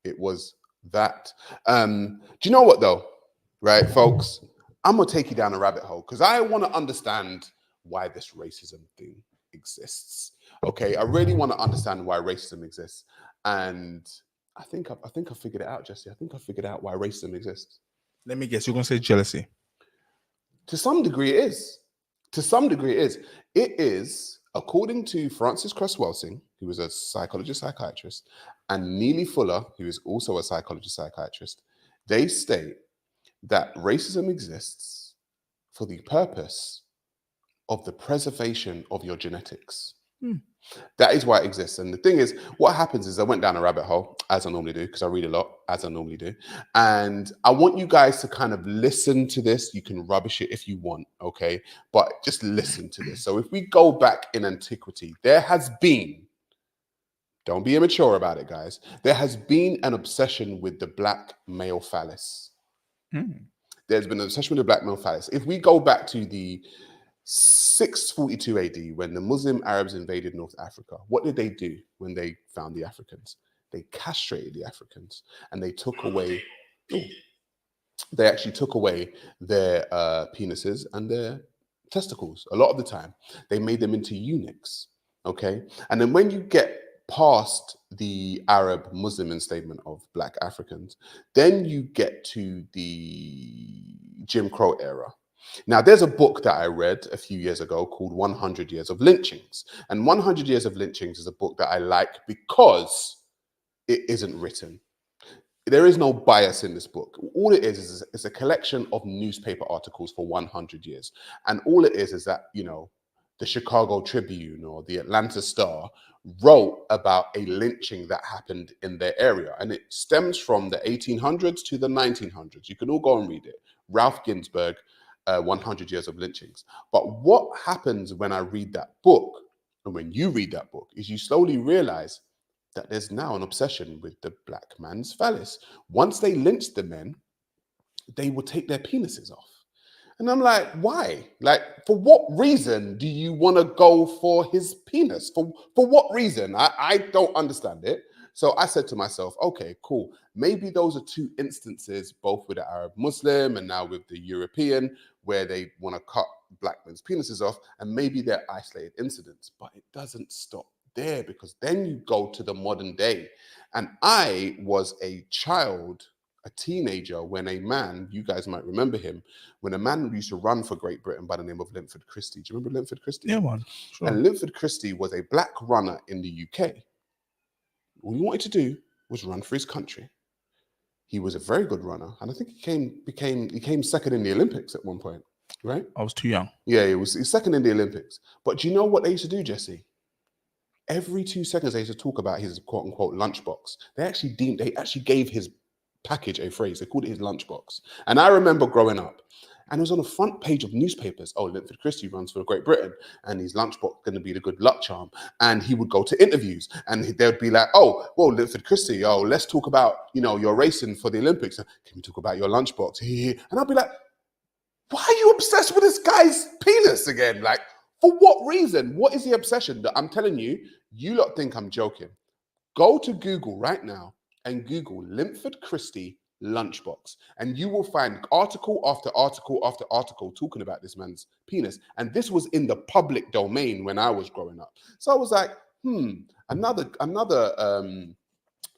it was that. Do you know what though? Right, folks? I'm gonna take you down a rabbit hole because I want to understand why this racism thing exists. Okay, I really want to understand why racism exists, and I think I figured it out, Jesse. I think I figured out why racism exists. Let me guess. You're gonna say jealousy. To some degree, it is. To some degree, it is. It is, according to Francis Cress-Welsing, who was a psychiatrist, and Neely Fuller, who is also a psychiatrist, they state that racism exists for the purpose of the preservation of your genetics. That is why it exists. And the thing is, what happens is I went down a rabbit hole, as I normally do, because I read a lot, as I normally do. And I want you guys to kind of listen to this. You can rubbish it if you want, okay? But just listen to this. So if we go back in antiquity, there has been, don't be immature about it, guys, there has been an obsession with the black male phallus. There's been an obsession with the black male phallus. If we go back to the 642 AD, when the Muslim Arabs invaded North Africa, what did they do when they found the Africans? They castrated the Africans and they took away, they actually took away their penises and their testicles. A lot of the time, they made them into eunuchs, okay? And then when you get past the Arab Muslim enslavement of black Africans, then you get to the Jim Crow era. Now, there's a book that I read a few years ago called 100 Years of Lynchings. And 100 Years of Lynchings is a book that I like because it isn't written. There is no bias in this book. All it is it's a collection of newspaper articles for 100 years. And all it is that, you know, the Chicago Tribune or the Atlanta Star wrote about a lynching that happened in their area. And it stems from the 1800s to the 1900s. You can all go and read it. Ralph Ginsberg, 100 Years of Lynchings. But what happens when I read that book, and when you read that book, is you slowly realize that there's now an obsession with the black man's phallus. Once they lynched the men, they would take their penises off. And I'm like, why? Like, for what reason do you want to go for his penis? For what reason? I don't understand it. So I said to myself, okay, cool. Maybe those are two instances, both with the Arab Muslim and now with the European, where they want to cut black men's penises off, and maybe they're isolated incidents. But it doesn't stop there, because then you go to the modern day. And I was a child, a teenager, when a man, you guys might remember him, when a man used to run for Great Britain by the name of Linford Christie. Do you remember Linford Christie? Yeah, man. Sure. And Linford Christie was a black runner in the UK. All he wanted to do was run for his country. He was a very good runner, and I think he came second in the Olympics at one point, right? I was too young. Yeah, he's second in the Olympics. But do you know what they used to do, Jesse? Every 2 seconds, they used to talk about his quote unquote lunchbox. They actually gave his package a phrase. They called it his lunchbox. And I remember growing up, and it was on the front page of newspapers. Oh, Linford Christie runs for Great Britain, and his lunchbox going to be the good luck charm. And he would go to interviews, and they'd be like, "Oh, well, Linford Christie, oh, let's talk about, you know, your racing for the Olympics. Can we talk about your lunchbox?" And I'd be like, "Why are you obsessed with this guy's penis again? Like, for what reason? What is the obsession?" That I'm telling you, you lot think I'm joking. Go to Google right now and Google Linford Christie lunchbox, and you will find article after article after article talking about this man's penis. And this was in the public domain when I was growing up. So I was like, another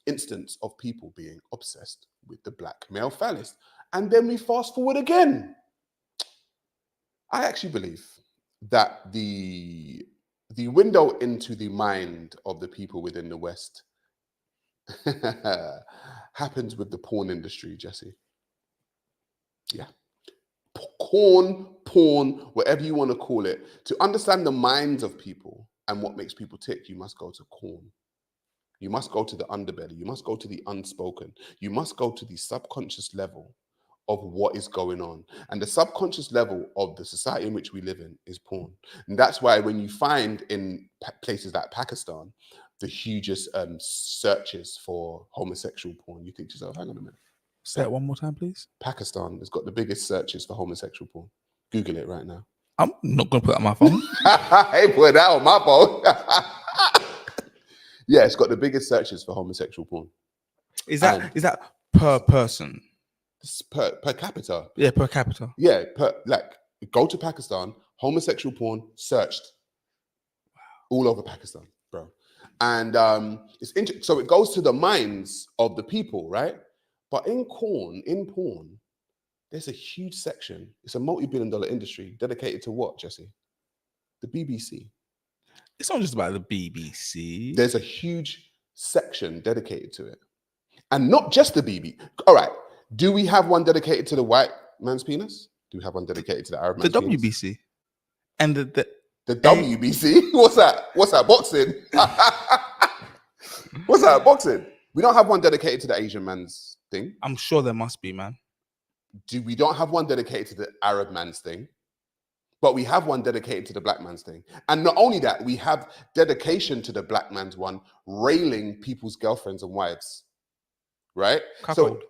instance of people being obsessed with the black male phallus. And then we fast forward again. I actually believe that the window into the mind of the people within the West happens with the porn industry, Jesse. Yeah. Porn, whatever you want to call it. To understand the minds of people and what makes people tick, you must go to corn. You must go to the underbelly. You must go to the unspoken. You must go to the subconscious level of what is going on. And the subconscious level of the society in which we live in is porn. And that's why when you find in places like Pakistan, the hugest searches for homosexual porn, you think to yourself, hang on a minute. Say it one more time, please. Pakistan has got the biggest searches for homosexual porn. Google it right now. I'm not going to put that on my phone. I ain't put that on my phone. Yeah, it's got the biggest searches for homosexual porn. Is that per person? Per capita. Yeah, per capita. Yeah, go to Pakistan, homosexual porn searched all over Pakistan, bro. And it's interesting. So it goes to the minds of the people, right? But in porn, there's a huge section. It's a multi-billion-dollar industry dedicated to what, Jesse? The BBC. It's not just about the BBC. There's a huge section dedicated to it. And not just the BBC. All right. Do we have one dedicated to the white man's penis? Do we have one dedicated to the Arab man's penis? WBC. And The WBC? What's that? What's that? Boxing? What's that? Boxing? We don't have one dedicated to the Asian man's thing. I'm sure there must be, man. We don't have one dedicated to the Arab man's thing, but we have one dedicated to the black man's thing. And not only that, we have dedication to the black man's one, railing people's girlfriends and wives, right? Cuckold. So,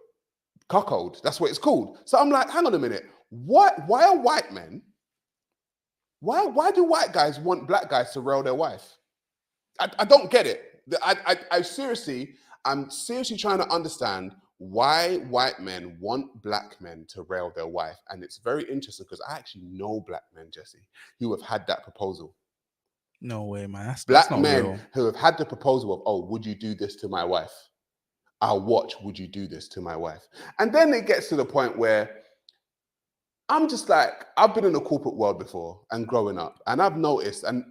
cuckold, that's what it's called. So I'm like, hang on a minute. Why are white men, why do white guys want black guys to rail their wife? I don't get it. I'm seriously trying to understand why white men want black men to rail their wife. And it's very interesting because I actually know black men, Jesse, who have had that proposal. No way, man. That's Black not men real. who have had the proposal of, oh, would you do this to my wife? I'll watch, would you do this to my wife? And then it gets to the point where I'm just like, I've been in the corporate world before and growing up, and I've noticed, and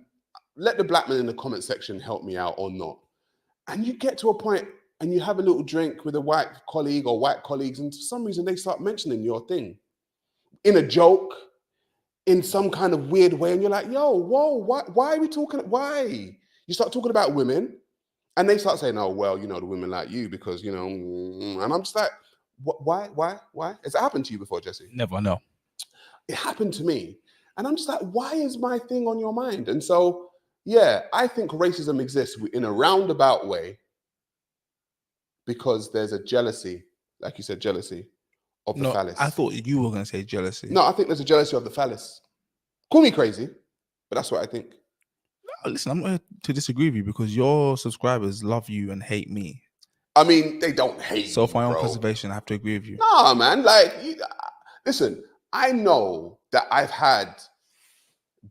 let the black men in the comment section help me out or not. And you get to a point and you have a little drink with a white colleague or white colleagues, and for some reason they start mentioning your thing in a joke, in some kind of weird way, and you're like, yo, whoa, why are we talking? Why? You start talking about women, and they start saying, oh, well, you know, the women like you because, you know, and I'm just like, why? Has it happened to you before, Jesse? Never, no. It happened to me. And I'm just like, why is my thing on your mind? And so, yeah, I think racism exists in a roundabout way because there's a jealousy, like you said, jealousy of the phallus. I thought you were going to say jealousy. No, I think there's a jealousy of the phallus. Call me crazy, but that's what I think. No, listen, I'm going to disagree with you because your subscribers love you and hate me. I mean, they don't hate So me, for my own bro. preservation, I have to agree with you. Nah, man. Like, listen, I know that I've had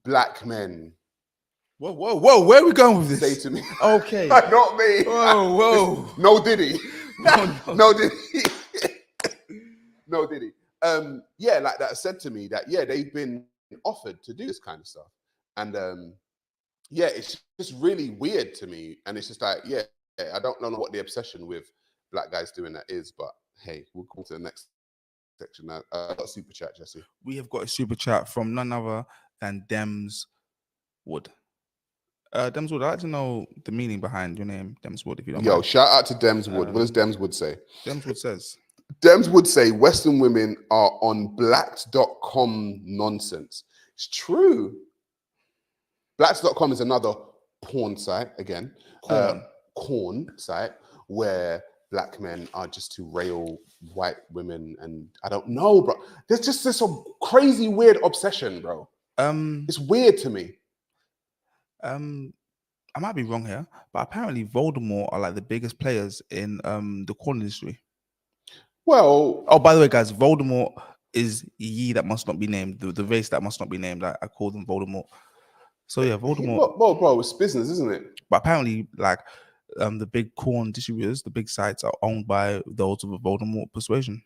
black men Whoa, where are we going with this? say to me, Okay. not me. Whoa. No Diddy. No. No Diddy. No Diddy. Yeah, like that said to me that, yeah, they've been offered to do this kind of stuff. And yeah, it's just really weird to me. And it's just like, yeah, I don't know what the obsession with black guys doing that is, but hey, we'll go to the next section now. Super chat, Jesse. We have got a super chat from none other than Dems Wood. Dems Wood, I'd like to know the meaning behind your name, Dems Wood, if you don't mind. Shout out to Dems Wood. What does Dems Wood say? Dems Wood says, Dems would say Western women are on blacks.com nonsense. It's true. Blacks.com is another porn site, again. Corn site where black men are just to rail white women. And I don't know, bro. There's just this crazy, weird obsession, bro. It's weird to me. I might be wrong here, but apparently Voldemort are like the biggest players in the corn industry. Well, oh, by the way, guys, Voldemort is ye that must not be named, the race that must not be named. I call them Voldemort. So yeah, Voldemort. Well, bro, it's business, isn't it? But apparently, like the big corn distributors, the big sites are owned by those of a Voldemort persuasion.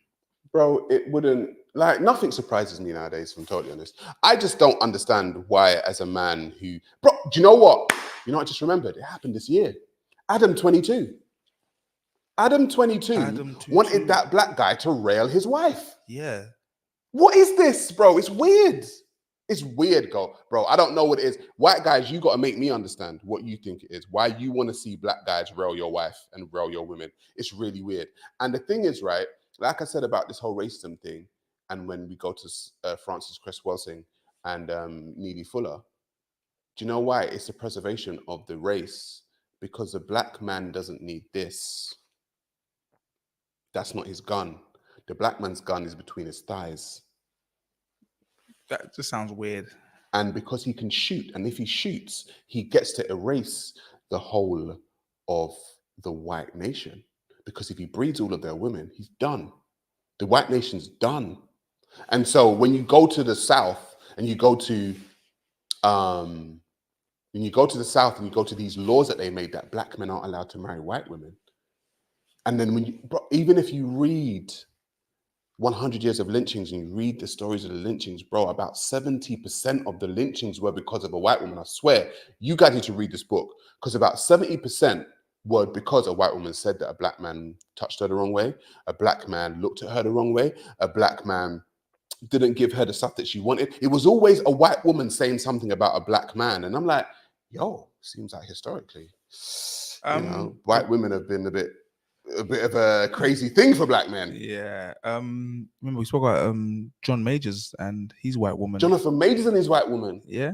Bro, it wouldn't, like, nothing surprises me nowadays, if I'm totally honest. I just don't understand why, as a man who, bro, do you know what? You know, I just remembered, it happened this year. Adam 22 wanted that black guy to rail his wife. Yeah. What is this, bro? It's weird. It's weird, bro. I don't know what it is. White guys, you got to make me understand what you think it is. Why you want to see black guys rail your wife and rail your women. It's really weird. And the thing is, right, like I said about this whole racism thing, and when we go to Frances Cress Welsing and Neely Fuller, do you know why? It's the preservation of the race, because the black man doesn't need this. That's not his gun. The black man's gun is between his thighs. That just sounds weird. And because he can shoot, and if he shoots, he gets to erase the whole of the white nation. Because if he breeds all of their women, he's done. The white nation's done. And so when you go to the South and you go to these laws that they made that black men aren't allowed to marry white women. And then even if you read 100 Years of Lynchings and you read the stories of the lynchings, bro, about 70% of the lynchings were because of a white woman. I swear, you guys need to read this book, because about 70% were because a white woman said that a black man touched her the wrong way, a black man looked at her the wrong way, a black man didn't give her the stuff that she wanted. It was always a white woman saying something about a black man. And I'm like, yo, seems like historically, white women have been a bit of a crazy thing for black men. Yeah. Remember we spoke about John Majors and his white woman. Jonathan Majors and his white woman. Yeah.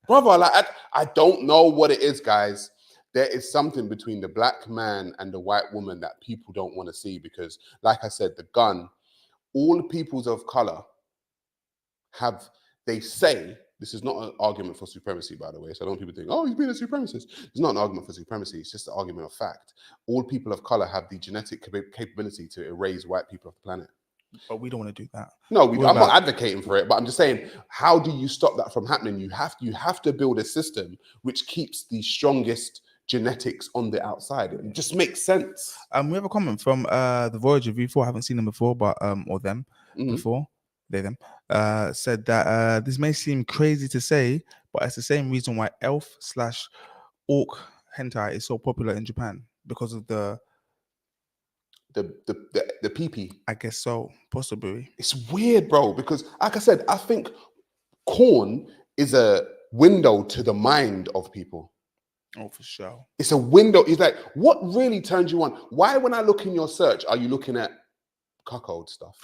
Brother, like I don't know what it is, guys. There is something between the black man and the white woman that people don't want to see because, like I said, the gun, all peoples of color have, they say, this is not an argument for supremacy, by the way, so I don't want people think, oh, he's being a supremacist. It's not an argument for supremacy, it's just an argument of fact. All people of color have the genetic capability to erase white people off the planet. But we don't want to do that. No, I'm not advocating for it, but I'm just saying, how do you stop that from happening? You have to build a system which keeps the strongest genetics on the outside. It just makes sense. We have a comment from the Voyager V4. I haven't seen them before, but or them before. They them said that this may seem crazy to say, but it's the same reason why elf/orc hentai is so popular in Japan because of the pee-pee. I guess so, possibly. It's weird, bro, because like I said, I think corn is a window to the mind of people. Oh, for sure. It's a window. It's like, what really turns you on? Why, when I look in your search, are you looking at cuckold stuff?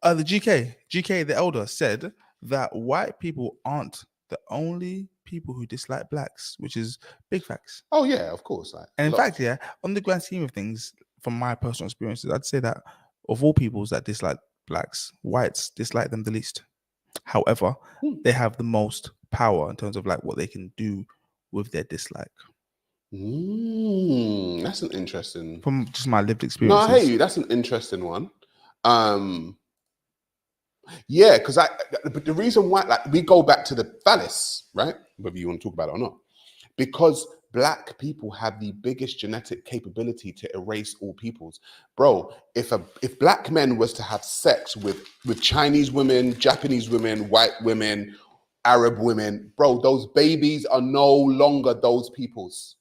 The GK, the elder, said that white people aren't the only people who dislike blacks, which is big facts. Oh yeah, of course. And in fact, yeah, on the grand scheme of things, from my personal experiences, I'd say that of all peoples that dislike blacks, whites dislike them the least. However, they have the most power in terms of like what they can do with their dislike. That's an interesting. From just my lived experience. No, I hear you. That's an interesting one. Yeah, because but the reason why, like, we go back to the phallus, right? Whether you want to talk about it or not, because black people have the biggest genetic capability to erase all peoples. Bro, if black men was to have sex with Chinese women, Japanese women, white women, Arab women, bro, those babies are no longer those peoples.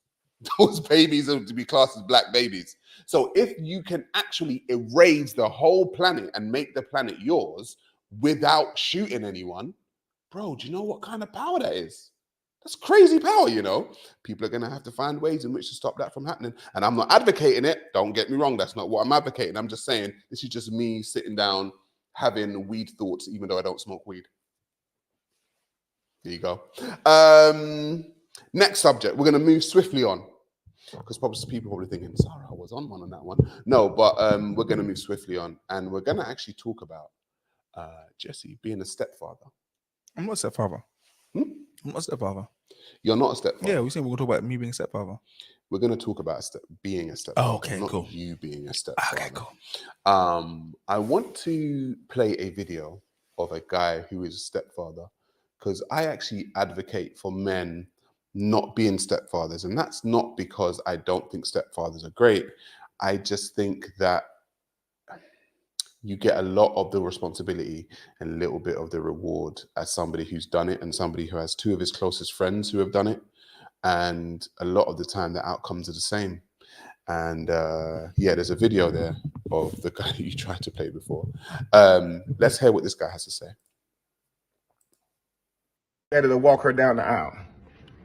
Those babies are to be classed as black babies. So if you can actually erase the whole planet and make the planet yours without shooting anyone, bro, do you know what kind of power that is? That's crazy power, you know? People are going to have to find ways in which to stop that from happening. And I'm not advocating it. Don't get me wrong. That's not what I'm advocating. I'm just saying this is just me sitting down having weed thoughts, even though I don't smoke weed. There you go. Next subject. We're going to move swiftly on because people probably thinking, Sarah was on one on that one. No, but we're going to move swiftly on. And we're going to actually talk about Jesse being a stepfather. I'm not a stepfather. I'm not a stepfather. You're not a stepfather? Yeah, we're saying we're going to talk about me being a stepfather. We're going to talk about being a stepfather. Oh, okay, not cool. You being a stepfather. Okay, cool. I want to play a video of a guy who is a stepfather because I actually advocate for men not being stepfathers. And that's not because I don't think stepfathers are great. I just think that you get a lot of the responsibility and a little bit of the reward as somebody who's done it and somebody who has two of his closest friends who have done it. And a lot of the time the outcomes are the same. And yeah, there's a video there of the guy that you tried to play before. Let's hear what this guy has to say. Daddy to walk her down the aisle.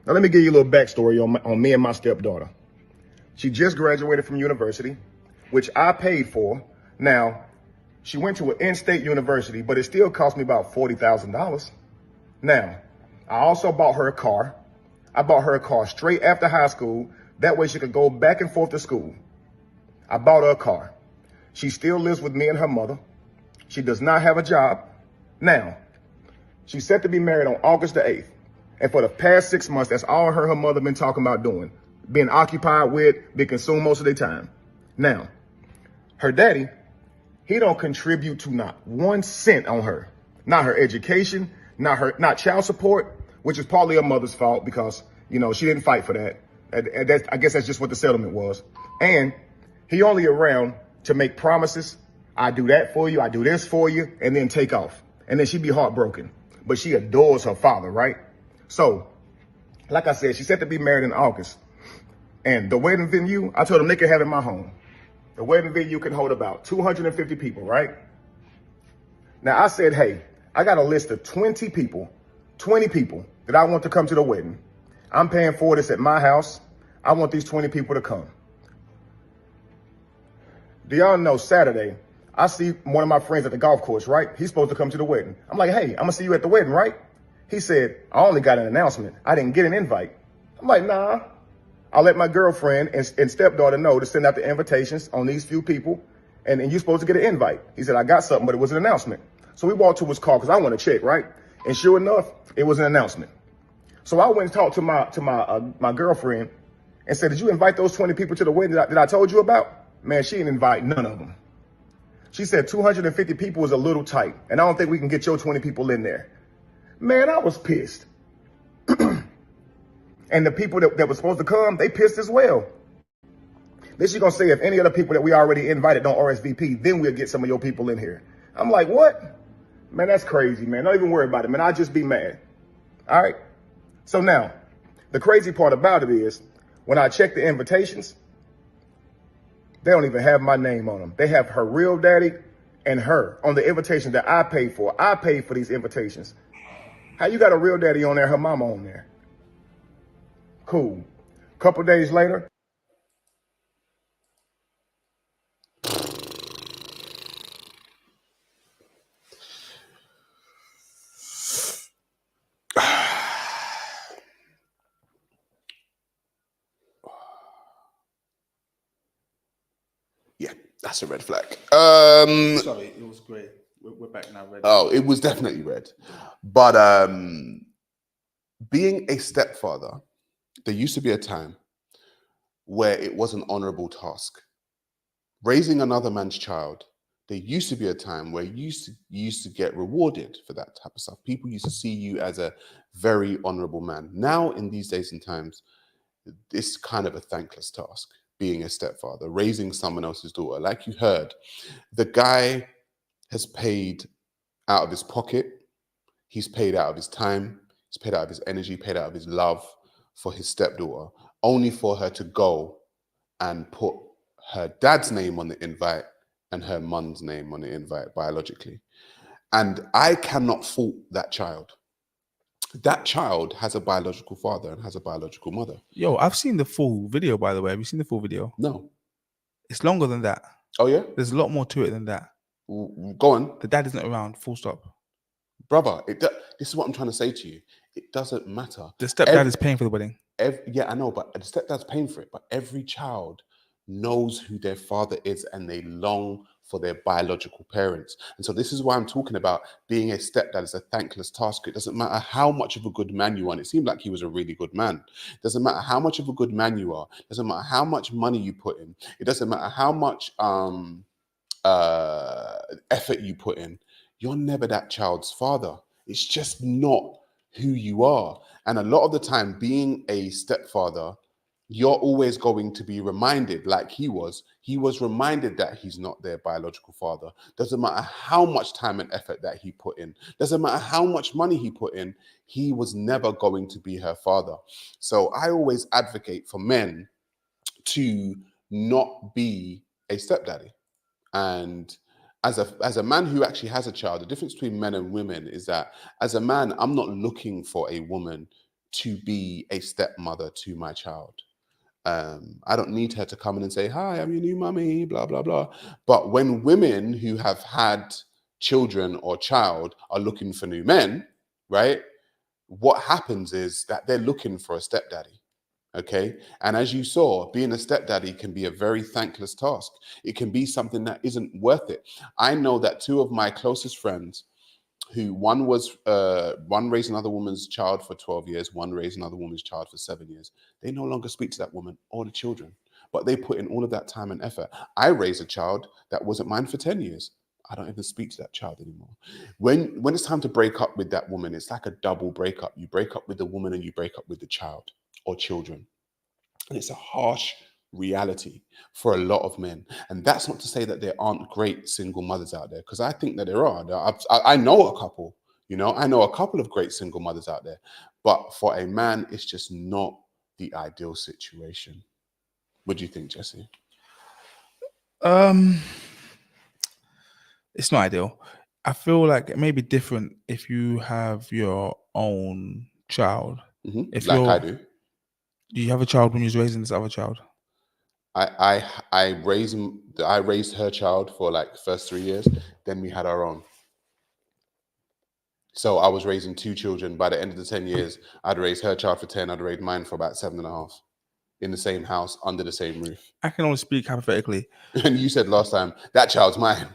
Now let me give you a little backstory on me and my stepdaughter. She just graduated from university, which I paid for. Now, she went to an in-state university, but it still cost me about $40,000. Now, I also bought her a car. I bought her a car straight after high school. That way she could go back and forth to school. I bought her a car. She still lives with me and her mother. She does not have a job. Now, she's set to be married on August the 8th. And for the past 6 months, that's all her and her mother been talking about doing. Being occupied with, being consumed most of their time. Now, her daddy, he don't contribute to not 1 cent on her. Not her education, not child support, which is partly her mother's fault because, you know, she didn't fight for that. I guess that's just what the settlement was. And he only around to make promises. I do that for you, I do this for you, and then take off. And then she'd be heartbroken. But she adores her father, right? So, like I said, she's set to be married in August. And the wedding venue, I told them they could have it in my home. The wedding venue can hold about 250 people, right? Now I said, hey, I got a list of 20 people that I want to come to the wedding. I'm paying for this at my house. I want these 20 people to come. Do y'all know Saturday, I see one of my friends at the golf course, right? He's supposed to come to the wedding. I'm like, hey, I'm gonna see you at the wedding, right? He said, I only got an announcement. I didn't get an invite. I'm like, nah. I'll let my girlfriend and stepdaughter know to send out the invitations on these few people, and you're supposed to get an invite. He said, I got something, but it was an announcement. So we walked to his car because I want to check, right? And sure enough, it was an announcement. So I went and talked to my girlfriend and said, did you invite those 20 people to the wedding that I told you about? Man, she didn't invite none of them. She said 250 people is a little tight, and I don't think we can get your 20 people in there. Man, I was pissed. And the people that were supposed to come, they pissed as well. Then she's gonna say if any of the people that we already invited don't RSVP, then we'll get some of your people in here. I'm like, what? Man, that's crazy, man. Don't even worry about it, man. I'll just be mad. All right? So now, the crazy part about it is, when I check the invitations, they don't even have my name on them. They have her real daddy and her on the invitation that I paid for. I paid for these invitations. How you got a real daddy on there, her mama on there? Cool. Couple days later. Yeah, that's a red flag. Sorry, it was great. We're back now. Red. Oh, it was definitely red. But being a stepfather, there used to be a time where it was an honorable task. Raising another man's child, there used to be a time where you used to get rewarded for that type of stuff. People used to see you as a very honorable man. Now, in these days and times, it's kind of a thankless task, being a stepfather, raising someone else's daughter. Like you heard, the guy has paid out of his pocket, he's paid out of his time, he's paid out of his energy, paid out of his love for his stepdaughter, only for her to go and put her dad's name on the invite and her mum's name on the invite biologically. And I cannot fault that child. That child has a biological father and has a biological mother. Yo, I've seen the full video, by the way. Have you seen the full video? No. It's longer than that. Oh, yeah? There's a lot more to it than that. Go on. The dad isn't around, full stop. Brother, this is what I'm trying to say to you. It doesn't matter. The stepdad is paying for the wedding. Yeah, I know, but the stepdad's paying for it. But every child knows who their father is and they long for their biological parents. And so this is why I'm talking about being a stepdad is a thankless task. It doesn't matter how much of a good man you are. And it seemed like he was a really good man. It doesn't matter how much of a good man you are. It doesn't matter how much money you put in. It doesn't matter how much effort you put in. You're never that child's father. It's just not who you are. And a lot of the time, being a stepfather, you're always going to be reminded, like he was reminded that he's not their biological father. Doesn't matter how much time and effort that he put in. Doesn't matter how much money he put in. He was never going to be her father. So I always advocate for men to not be a stepdaddy. And as a man who actually has a child, the difference between men and women is that as a man, I'm not looking for a woman to be a stepmother to my child. I don't need her to come in and say, hi, I'm your new mummy, blah, blah, blah. But when women who have had children or child are looking for new men, right? What happens is that they're looking for a stepdaddy. Okay. And as you saw, being a stepdaddy can be a very thankless task. It can be something that isn't worth it. I know that two of my closest friends, who one raised another woman's child for 12 years, one raised another woman's child for 7 years. They no longer speak to that woman or the children, but they put in all of that time and effort. I raised a child that wasn't mine for 10 years. I don't even speak to that child anymore. When it's time to break up with that woman, it's like a double breakup. You break up with the woman and you break up with the child or children. And it's a harsh reality for a lot of men. And that's not to say that there aren't great single mothers out there, because I think that there are. I know a couple, I know a couple of great single mothers out there. But for a man, it's just not the ideal situation. What do you think, Jesse? It's not ideal. I feel like it may be different if you have your own child. If Like I do do. you have a child when you're raising this other child? I raised her child for like the first 3 years. Then we had our own. So I was raising 2 children. By the end of the 10 years, I'd raised her child for 10. I'd raised mine for about 7.5 in the same house, under the same roof. I can only speak hypothetically. And you said last time, that child's mine.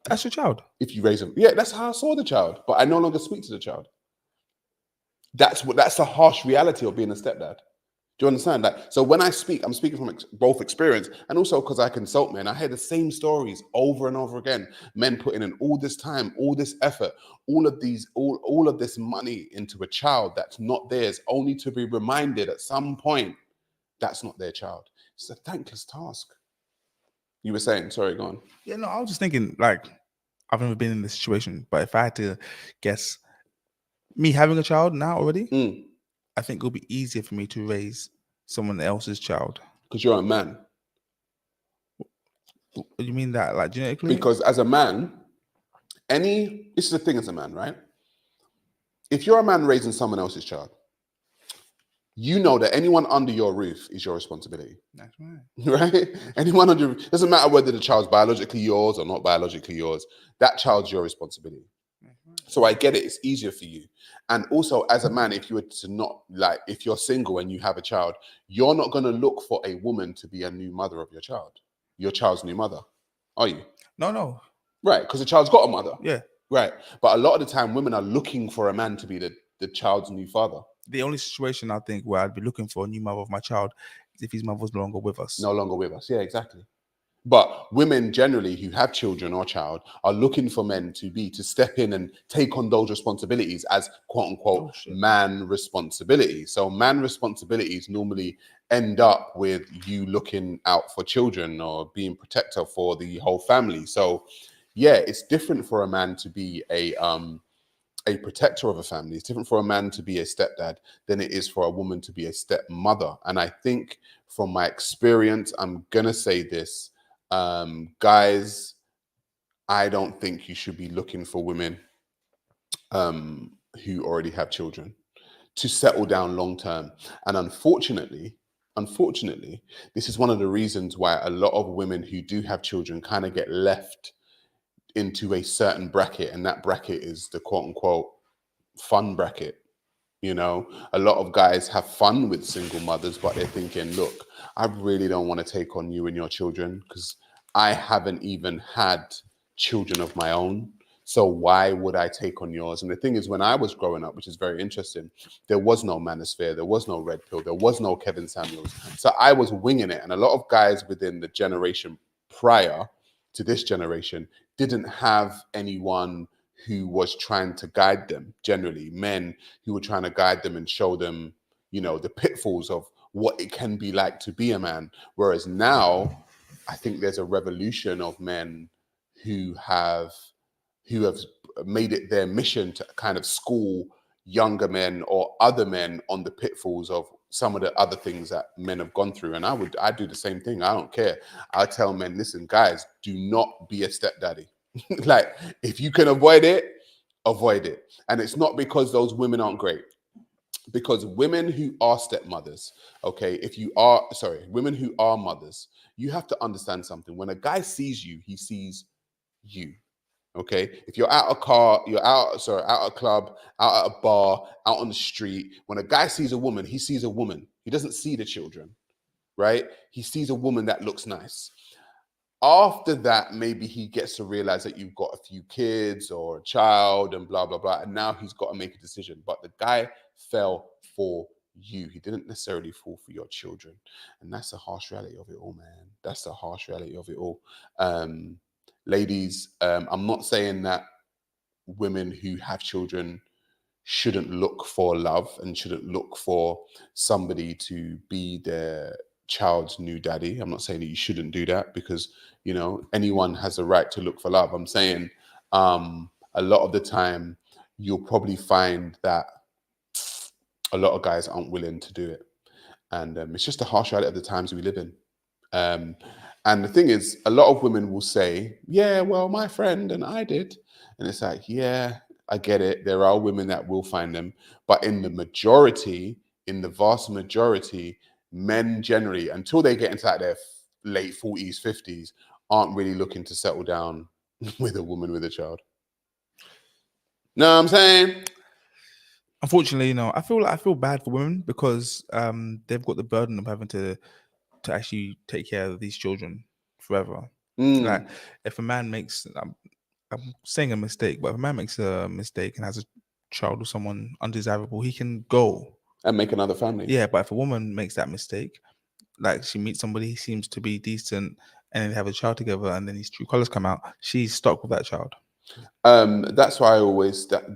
That's your child. If you raise them. Yeah, that's how I saw the child. But I no longer speak to the child. That's the harsh reality of being a stepdad. Do you understand that? So when I speak, I'm speaking from both experience and also because I consult men. I hear the same stories over and over again. Men putting in all this time, all this effort, all of this money into a child that's not theirs, only to be reminded at some point that's not their child. It's a thankless task. You were saying, sorry, go on. Yeah, no, I was just thinking, like, I've never been in this situation, but if I had to guess, me having a child now already, I think it'll be easier for me to raise someone else's child. Because you're a man. You mean that, like, genetically? Because as a man, this is the thing as a man, right? If you're a man raising someone else's child, you know that anyone under your roof is your responsibility. That's right. Right? Anyone under, doesn't matter whether the child's biologically yours or not biologically yours, that child's your responsibility. So I get it, it's easier for you. And also as a man, if you were to not, like, if you're single and you have a child, you're not going to look for a woman to be a new mother of your child's new mother, are you? No. Right, because the child's got a mother. Yeah. Right. But a lot of the time, women are looking for a man to be the child's new father. The only situation I think where I'd be looking for a new mother of my child is if his mother's no longer with us. No longer with us. Yeah, exactly. But women generally who have children or child are looking for men to step in and take on those responsibilities as quote unquote man responsibility. So man responsibilities normally end up with you looking out for children or being protector for the whole family. So yeah, it's different for a man to be a protector of a family. It's different for a man to be a stepdad than it is for a woman to be a stepmother. And I think from my experience, I'm gonna say this, guys, I don't think you should be looking for women who already have children to settle down long term. And unfortunately, this is one of the reasons why a lot of women who do have children kind of get left into a certain bracket, and that bracket is the quote unquote fun bracket. You know, a lot of guys have fun with single mothers, but they're thinking, look, I really don't want to take on you and your children because I haven't even had children of my own. So why would I take on yours? And the thing is, when I was growing up, which is very interesting, there was no Manosphere, there was no Red Pill, there was no Kevin Samuels. So I was winging it. And a lot of guys within the generation prior to this generation didn't have anyone who was trying to guide them, generally men who were trying to guide them and show them, you know, the pitfalls of what it can be like to be a man. Whereas now, I think there's a revolution of men who have made it their mission to kind of school younger men or other men on the pitfalls of some of the other things that men have gone through. And I do the same thing. I don't care. I tell men, listen, guys, do not be a stepdaddy. Like, if you can avoid it, avoid it. And it's not because those women aren't great. Because women who are stepmothers, okay, women who are mothers, you have to understand something. When a guy sees you, he sees you. Okay, if you're out a car, out a club, out at a bar, out on the street, when a guy sees a woman, he sees a woman. He doesn't see the children, right? He sees a woman that looks nice. After that, maybe he gets to realize that you've got a few kids or a child and blah, blah, blah. And now he's got to make a decision. But the guy fell for you. He didn't necessarily fall for your children. And that's the harsh reality of it all, man. That's the harsh reality of it all. Ladies, I'm not saying that women who have children shouldn't look for love and shouldn't look for somebody to be their child's new daddy. I'm not saying that you shouldn't do that because, you know, anyone has a right to look for love. I'm saying a lot of the time you'll probably find that a lot of guys aren't willing to do it. And it's just a harsh reality of the times we live in. And the thing is, a lot of women will say, yeah, well, my friend and I did. And it's like, yeah, I get it. There are women that will find them. But in the majority, in the vast majority, men generally, until they get into like their late 40s, 50s, aren't really looking to settle down with a woman with a child. Know what I'm saying? Unfortunately, I feel bad for women because they've got the burden of having to actually take care of these children forever. Like if a man makes, I'm saying a mistake, but if a man makes a mistake and has a child with someone undesirable, he can go and make another family. Yeah, but if a woman makes that mistake, like she meets somebody, he seems to be decent, and they have a child together, and then his true colors come out, she's stuck with that child. That's why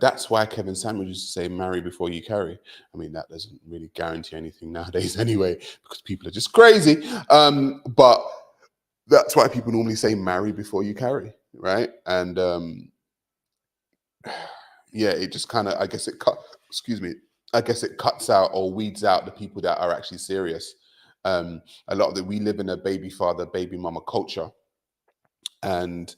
that's why Kevin Samuels used to say marry before you carry. I mean, that doesn't really guarantee anything nowadays anyway, because people are just crazy. But that's why people normally say marry before you carry, right? And yeah, it just kind of, I guess it cuts out or weeds out the people that are actually serious. A lot of that, we live in a baby father, baby mama culture. And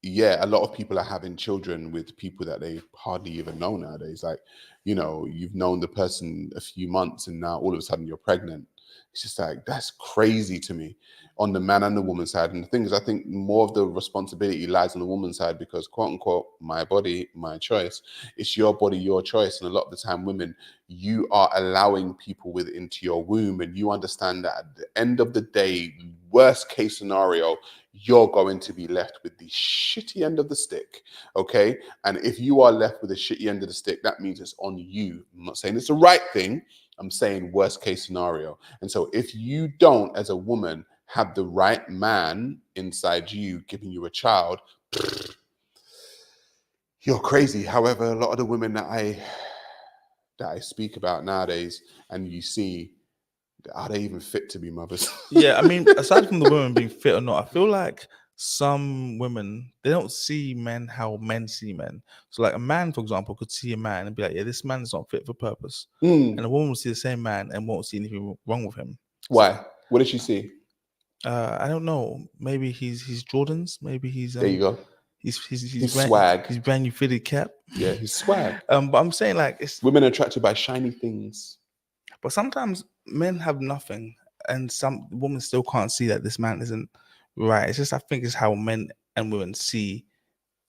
yeah, a lot of people are having children with people that they hardly even know nowadays. Like, you've known the person a few months and now all of a sudden you're pregnant. It's just like, that's crazy to me on the man and the woman side. And the thing is, I think more of the responsibility lies on the woman's side because, quote unquote, my body, my choice. It's your body, your choice. And a lot of the time, women, you are allowing people into your womb, and you understand that at the end of the day, worst case scenario, you're going to be left with the shitty end of the stick, okay? And if you are left with the shitty end of the stick, that means it's on you. I'm not saying it's the right thing. I'm saying worst case scenario. And so if you don't, as a woman, have the right man inside you giving you a child, you're crazy. However, a lot of the women that I speak about nowadays, and you see, are they even fit to be mothers? Yeah, I mean, aside from the women being fit or not, I feel like some women, they don't see men how men see men. So like a man, for example, could see a man and be like, yeah, this man is not fit for purpose. And a woman will see the same man and won't see anything wrong with him. Why? What did she see? I don't know. Maybe he's Jordan's. Maybe he's there you go. He's swag. He's brand new fitted cap. Yeah, he's swag. But I'm saying like it's women are attracted by shiny things. But sometimes men have nothing, and some women still can't see that this man isn't right. It's just I think it's how men and women see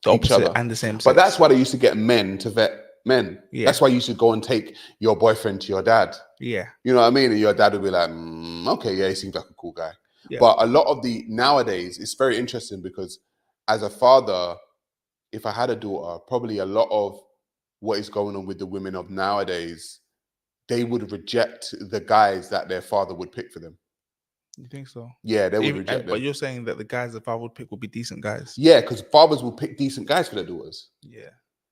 the Each opposite other. and the same sex. But that's why they used to get men to vet men. Yeah. That's why you should go and take your boyfriend to your dad. Yeah. You know what I mean? And your dad would be like, okay, yeah, he seems like a cool guy. Yeah. But a lot of nowadays, it's very interesting because as a father, if I had a daughter, probably a lot of what is going on with the women of nowadays, they would reject the guys that their father would pick for them. You think so? Yeah, they would reject them. But you're saying that the guys the father would pick would be decent guys? Yeah, because fathers will pick decent guys for their daughters. Yeah.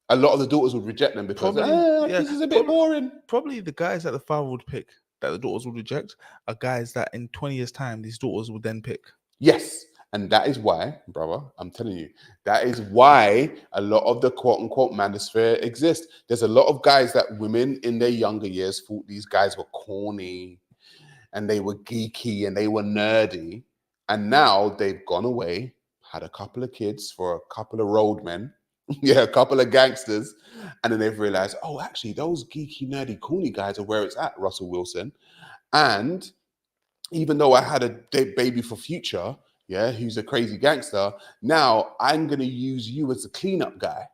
A lot of the daughters would reject them because this is a bit boring. Probably the guys that the father would pick, that the daughters would reject, are guys that in 20 years' time, these daughters would then pick. Yes. And that is why, brother, I'm telling you, that is why a lot of the quote-unquote manosphere exists. There's a lot of guys that women in their younger years thought these guys were corny and they were geeky and they were nerdy. And now they've gone away, had a couple of kids for a couple of roadmen, a couple of gangsters. And then they've realized, oh, actually, those geeky, nerdy, corny guys are where it's at, Russell Wilson. And even though I had a baby for Future, who's a crazy gangster, now I'm going to use you as a cleanup guy.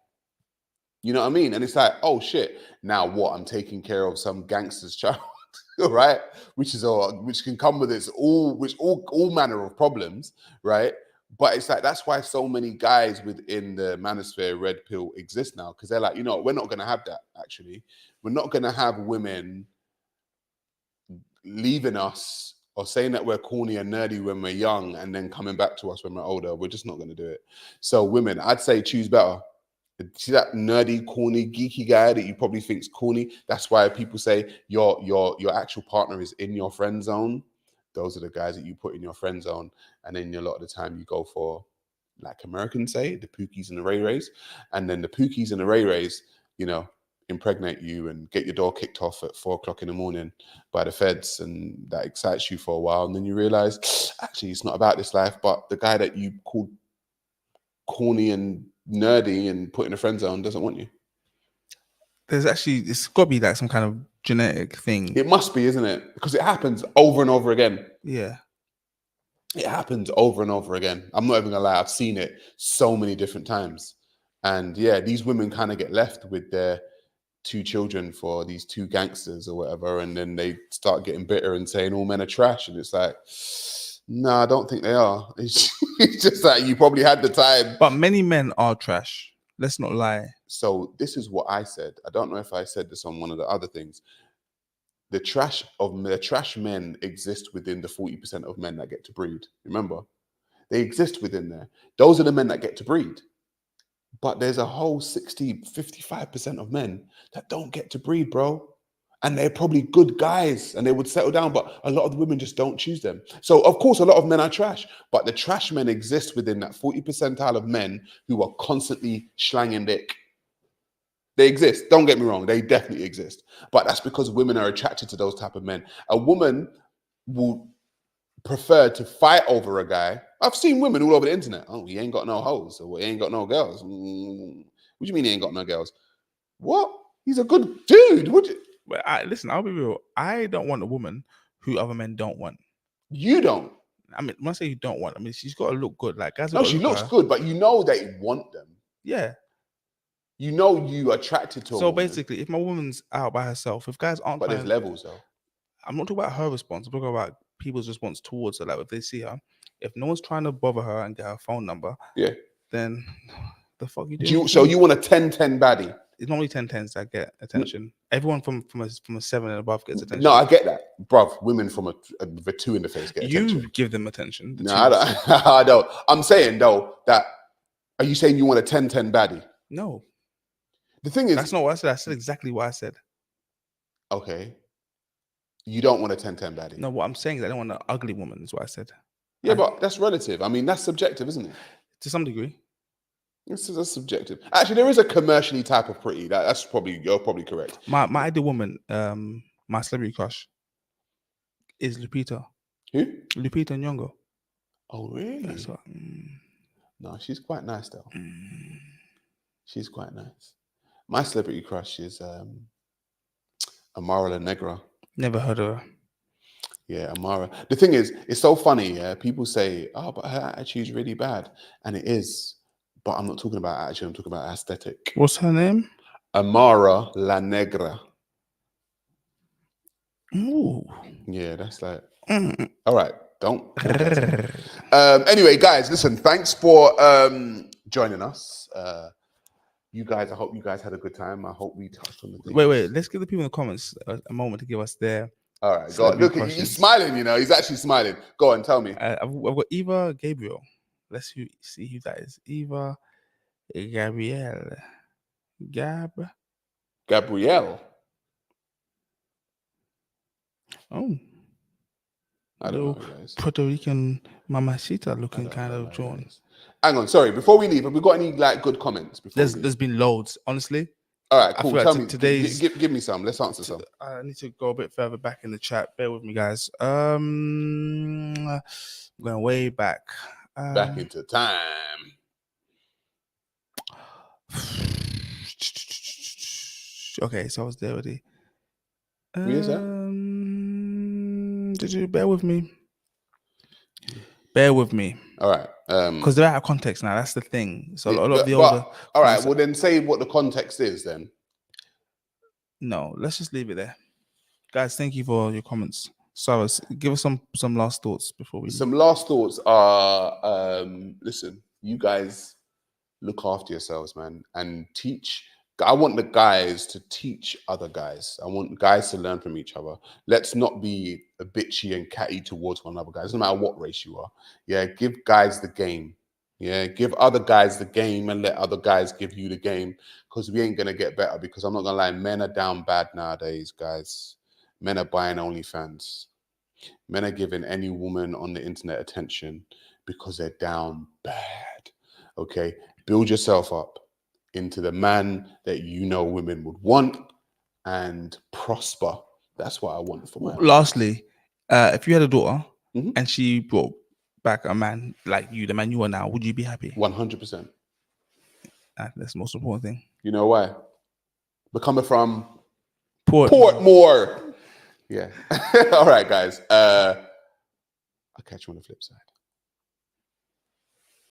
You know what I mean? And it's like, oh, shit. Now what? I'm taking care of some gangster's child, right? Which can come with all manner of problems, right? But it's like, that's why so many guys within the manosphere red pill exist now, because they're like, we're not going to have that, actually. We're not going to have women leaving us or saying that we're corny and nerdy when we're young and then coming back to us when we're older. We're just not going to do it. So women, I'd say choose better. See that nerdy, corny, geeky guy that you probably think's corny? That's why people say your actual partner is in your friend zone. Those are the guys that you put in your friend zone. And then a lot of the time you go for, like Americans say, the Pookies and the Ray Rays. And then the Pookies and the Ray Rays, impregnate you and get your door kicked off at 4 o'clock in the morning by the feds, and that excites you for a while, and then you realize actually it's not about this life, but the guy that you called corny and nerdy and put in a friend zone doesn't want you. It's got to be like some kind of genetic thing. It must be, isn't it? Because it happens over and over again. Yeah. It happens over and over again. I'm not even gonna lie, I've seen it so many different times. And yeah, these women kind of get left with their 2 children for these 2 gangsters or whatever, and then they start getting bitter and saying all men are trash, and it's like, no, I don't think they are. It's just like you probably had the time. But many men are trash. Let's not lie. So this is what I said. I don't know if I said this on one of the other things. The trash men exist within the 40% of men that get to breed. Remember, they exist within there. Those are the men that get to breed. But there's a whole 55% of men that don't get to breed, bro. And they're probably good guys and they would settle down, but a lot of the women just don't choose them. So of course, a lot of men are trash, but the trash men exist within that 40 percentile of men who are constantly slanging dick. They exist. Don't get me wrong. They definitely exist. But that's because women are attracted to those type of men. A woman will prefer to fight over a guy. I've seen women all over the internet. Oh, he ain't got no hoes, or he ain't got no girls. What do you mean he ain't got no girls? What? He's a good dude. But listen, I'll be real. I don't want a woman who other men don't want. You don't? I mean, when I say you don't want, I mean, she's got to look good. Like, guys, no, she looks good, but you know they want them. Yeah. You know you attracted to a woman. Basically, if my woman's out by herself, if guys aren't, but there's levels though. I'm not talking about her response. I'm talking about people's response towards her. Like if they see her, if no one's trying to bother her and get her phone number, yeah, then the fuck you doing? So you want a 10-10 baddie? It's normally 10-10s that get attention. Everyone from a 7 and above gets attention. No, I get that, bruv. Women from a 2 in the face get attention. You give them attention. No, I don't. I don't. I'm saying though that. Are you saying you want a 10-10 baddie? No. The thing is, that's not what I said. I said exactly what I said. Okay. You don't want a 10-10 baddie. No, what I'm saying is I don't want an ugly woman, is what I said. Yeah, but that's relative. I mean, that's subjective, isn't it? To some degree. That's subjective. Actually, there is a commercially type of pretty. You're probably correct. My ideal woman, my celebrity crush, is Lupita. Who? Lupita Nyong'o. Oh, really? That's what, No, she's quite nice though. She's quite nice. My celebrity crush is Amara La Negra. Never heard of her. Yeah, Amara. The thing is, it's so funny. Yeah, people say, "Oh, but her attitude's really bad," and it is. But I'm not talking about attitude. I'm talking about aesthetic. What's her name? Amara La Negra. Ooh. Yeah, that's like. All right, don't. Anyway, guys, listen. Thanks for joining us. You guys, I hope you guys had a good time. I hope we touched on the things. Wait. Let's give the people in the comments a moment to give us their. All right, go on. Look, he's smiling. You know, he's actually smiling. Go on, tell me. I've got Eva Gabriel. Let's see who that is. Eva Gabrielle. Gabrielle. Oh. I don't know, guys. Puerto Rican mamacita looking kind of drawn. Hang on, sorry. Before we leave, have we got any good comments? There's been loads, honestly. All right, cool. Tell me. Today's give me some. Let's answer some. I need to go a bit further back in the chat. Bear with me, guys. I'm going way back. Back into time. Okay, so I was there already. Who is that? Did you bear with me? Bear with me. All right. Because they're out of context now. That's the thing. So a lot of the older. All right. Well, then say what the context is. Then. No, let's just leave it there, guys. Thank you for your comments. So give us some last thoughts before we. Some last thoughts are: listen, you guys look after yourselves, man, and teach. I want the guys to teach other guys. I want guys to learn from each other. Let's not be a bitchy and catty towards one another, guys. No matter what race you are. Yeah, give guys the game. Yeah, give other guys the game and let other guys give you the game, because we ain't going to get better. Because I'm not going to lie, men are down bad nowadays, guys. Men are buying OnlyFans. Men are giving any woman on the internet attention because they're down bad. Okay, build yourself up. into the man that you know women would want and prosper. That's what I want for my own. Lastly, if you had a daughter Mhm. and she brought back a man like you, the man you are now, would you be happy? 100%. That's the most important thing. You know why? We're coming from Portmore. Portmore. Yeah. All right, guys. I'll catch you on the flip side.